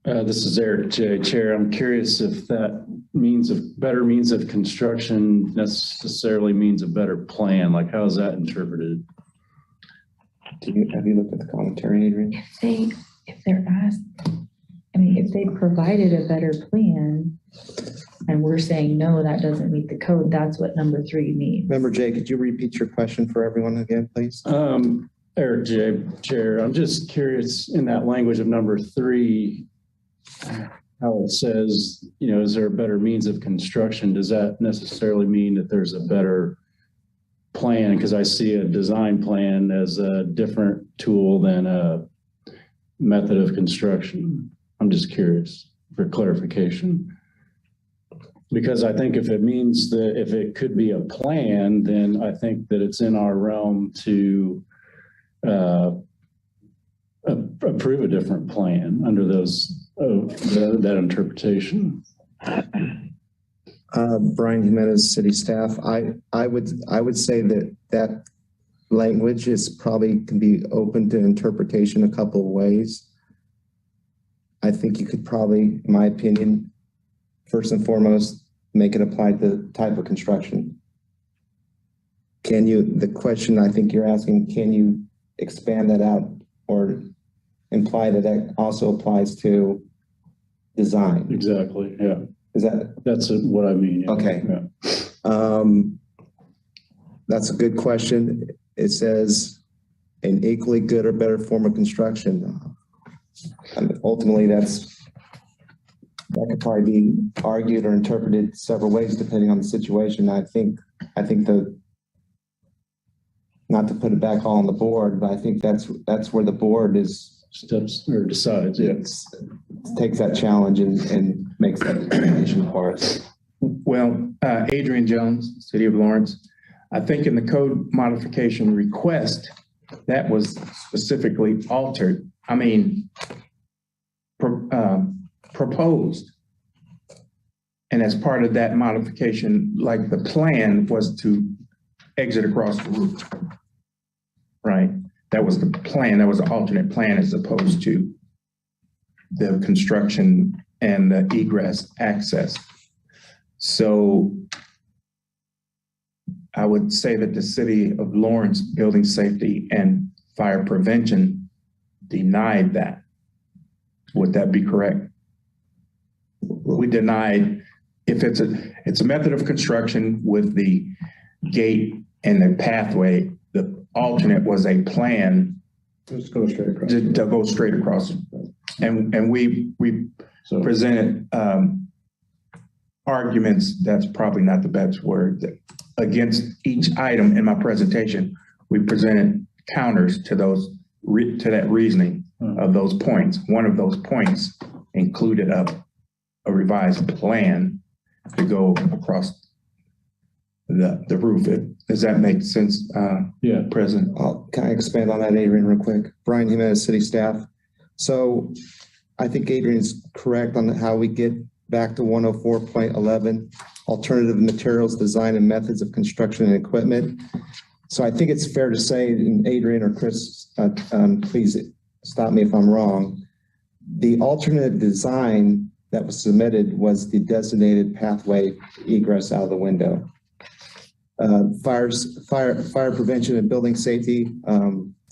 This is Eric J. Chair. I'm curious if that means of better means of construction necessarily means a better plan. Like, how is that interpreted? Have you looked at the commentary, Adrian? If they're asked, I mean, if they provided a better plan and we're saying, no, that doesn't meet the code, that's what number 3 means. Member Jay, could you repeat your question for everyone again, please? Eric J. Chair, I'm just curious in that language of number 3, how it says, you know, is there a better means of construction? Does that necessarily mean that there's a better plan? Because I see a design plan as a different tool than a method of construction. I'm just curious for clarification. Because I think if it means that if it could be a plan, then I think that it's in our realm to approve a different plan under those, that interpretation. Brian Jimenez, city staff. I would say that language is probably can be open to interpretation a couple of ways. I think you could probably, in my opinion, first and foremost, make it apply to the type of construction. The question I think you're asking, can you expand that out or imply that that also applies to design? Exactly, yeah. That's what I mean. Yeah. Okay. Yeah. That's a good question. It says an equally good or better form of construction. Ultimately, that could probably be argued or interpreted several ways depending on the situation. I think not to put it back all on the board, but I think that's where the board steps or decides. Yeah, takes that challenge and makes that determination for us. Well, Adrian Jones, City of Lawrence, I think in the code modification request, that was specifically altered. I mean, proposed. And as part of that modification, like the plan was to exit across the roof, right? That was the plan. That was the alternate plan as opposed to the construction and the egress access. So I would say that the City of Lawrence Building Safety and Fire Prevention denied that. Would that be correct? We denied if it's a method of construction with the gate and the pathway. The alternate was a plan just go straight across. to go straight across. And we presented arguments, that's probably not the best word, that against each item in my presentation, we presented counters to those to that reasoning of those points. One of those points included a revised plan to go across the roof. Does that make sense, yeah, President? Can I expand on that, Adrian, real quick? Brian Jimenez, city staff. So I think Adrian's correct on how we get back to 104.11, alternative materials, design and methods of construction and equipment. So I think it's fair to say, and Adrian or Chris, please stop me if I'm wrong, the alternate design that was submitted was the designated pathway egress out of the window. Fire prevention and building safety.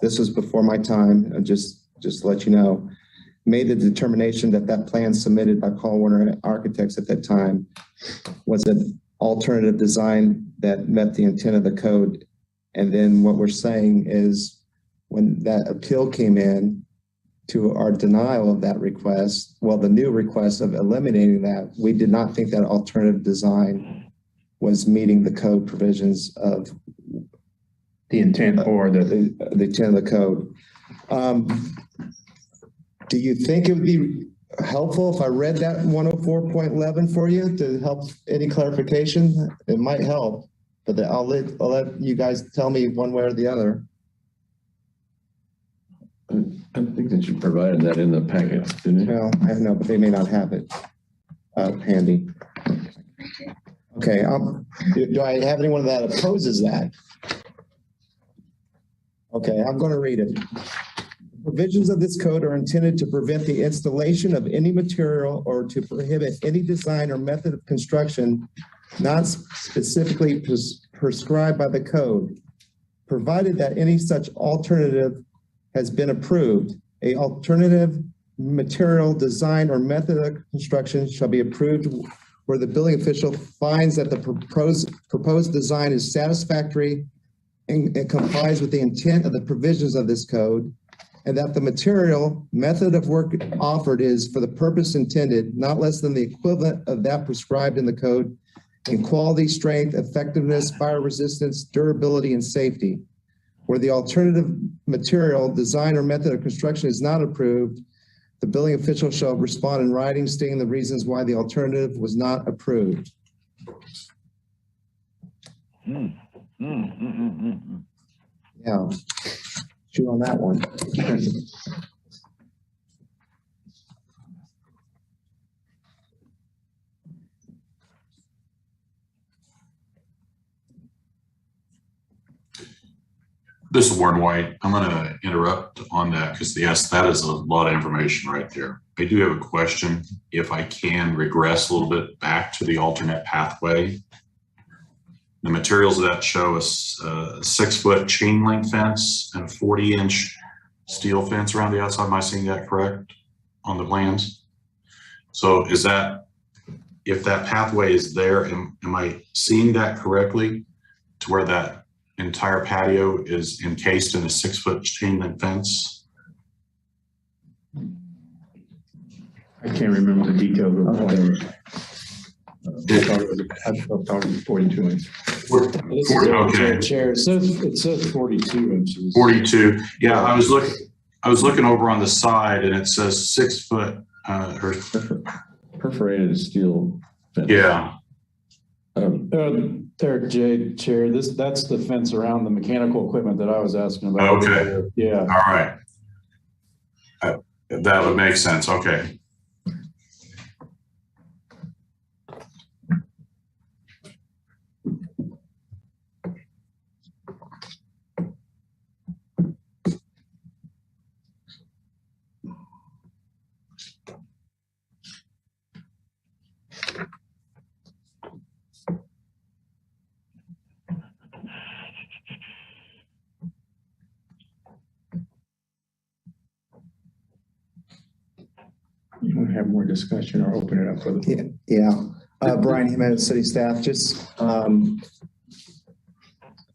This was before my time, just to let you know, made the determination that that plan submitted by Paul Warner Architects at that time was an alternative design that met the intent of the code. And then what we're saying is when that appeal came in to our denial of that request, well, the new request of eliminating that, we did not think that alternative design was meeting the code provisions of the intent or the intent of the code. Do you think it would be helpful if I read that 104.11 for you to help any clarification? It might help, but I'll let you guys tell me one way or the other. I think that you provided that in the packet, didn't you? Well, I know, but they may not have it handy. Okay, do I have anyone that opposes that? Okay, I'm going to read it. Provisions of this code are intended to prevent the installation of any material or to prohibit any design or method of construction not specifically prescribed by the code, provided that any such alternative has been approved. A alternative material, design, or method of construction shall be approved where the building official finds that the proposed design is satisfactory and complies with the intent of the provisions of this code, and that the material method of work offered is for the purpose intended, not less than the equivalent of that prescribed in the code in quality, strength, effectiveness, fire resistance, durability, and safety. Where the alternative material, design, or method of construction is not approved, the building official shall respond in writing stating the reasons why the alternative was not approved. Yeah, shoot on that one. This is Warren White. I'm going to interrupt on that because yes, that is a lot of information right there. I do have a question. If I can regress a little bit back to the alternate pathway, the materials of that show us a 6-foot chain link fence and a 40-inch steel fence around the outside. Am I seeing that correct on the plans? So is that, if that pathway is there, am I seeing that correctly to where that entire patio is encased in a 6-foot chain link fence? I can't remember the details of the plan. I'm talking 42 inches. Okay. Chair, it says 42 inches. 42. Yeah, I was looking over on the side and it says 6 foot, or Perforated steel fence. yeah. There, Jay, Chair, that's the fence around the mechanical equipment that I was asking about. Okay. Yeah. All right. That would make sense. Okay. You want to have more discussion or open it up for the. Yeah. Brian Jimenez, city staff, just,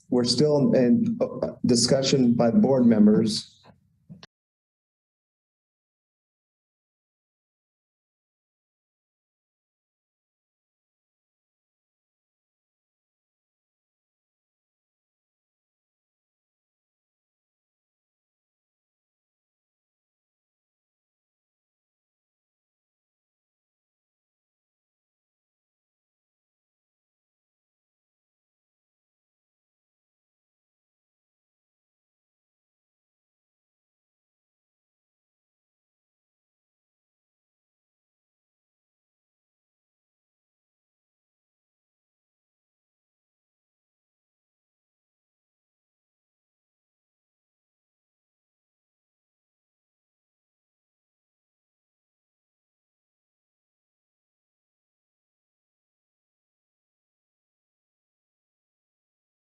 we're still in discussion by the board members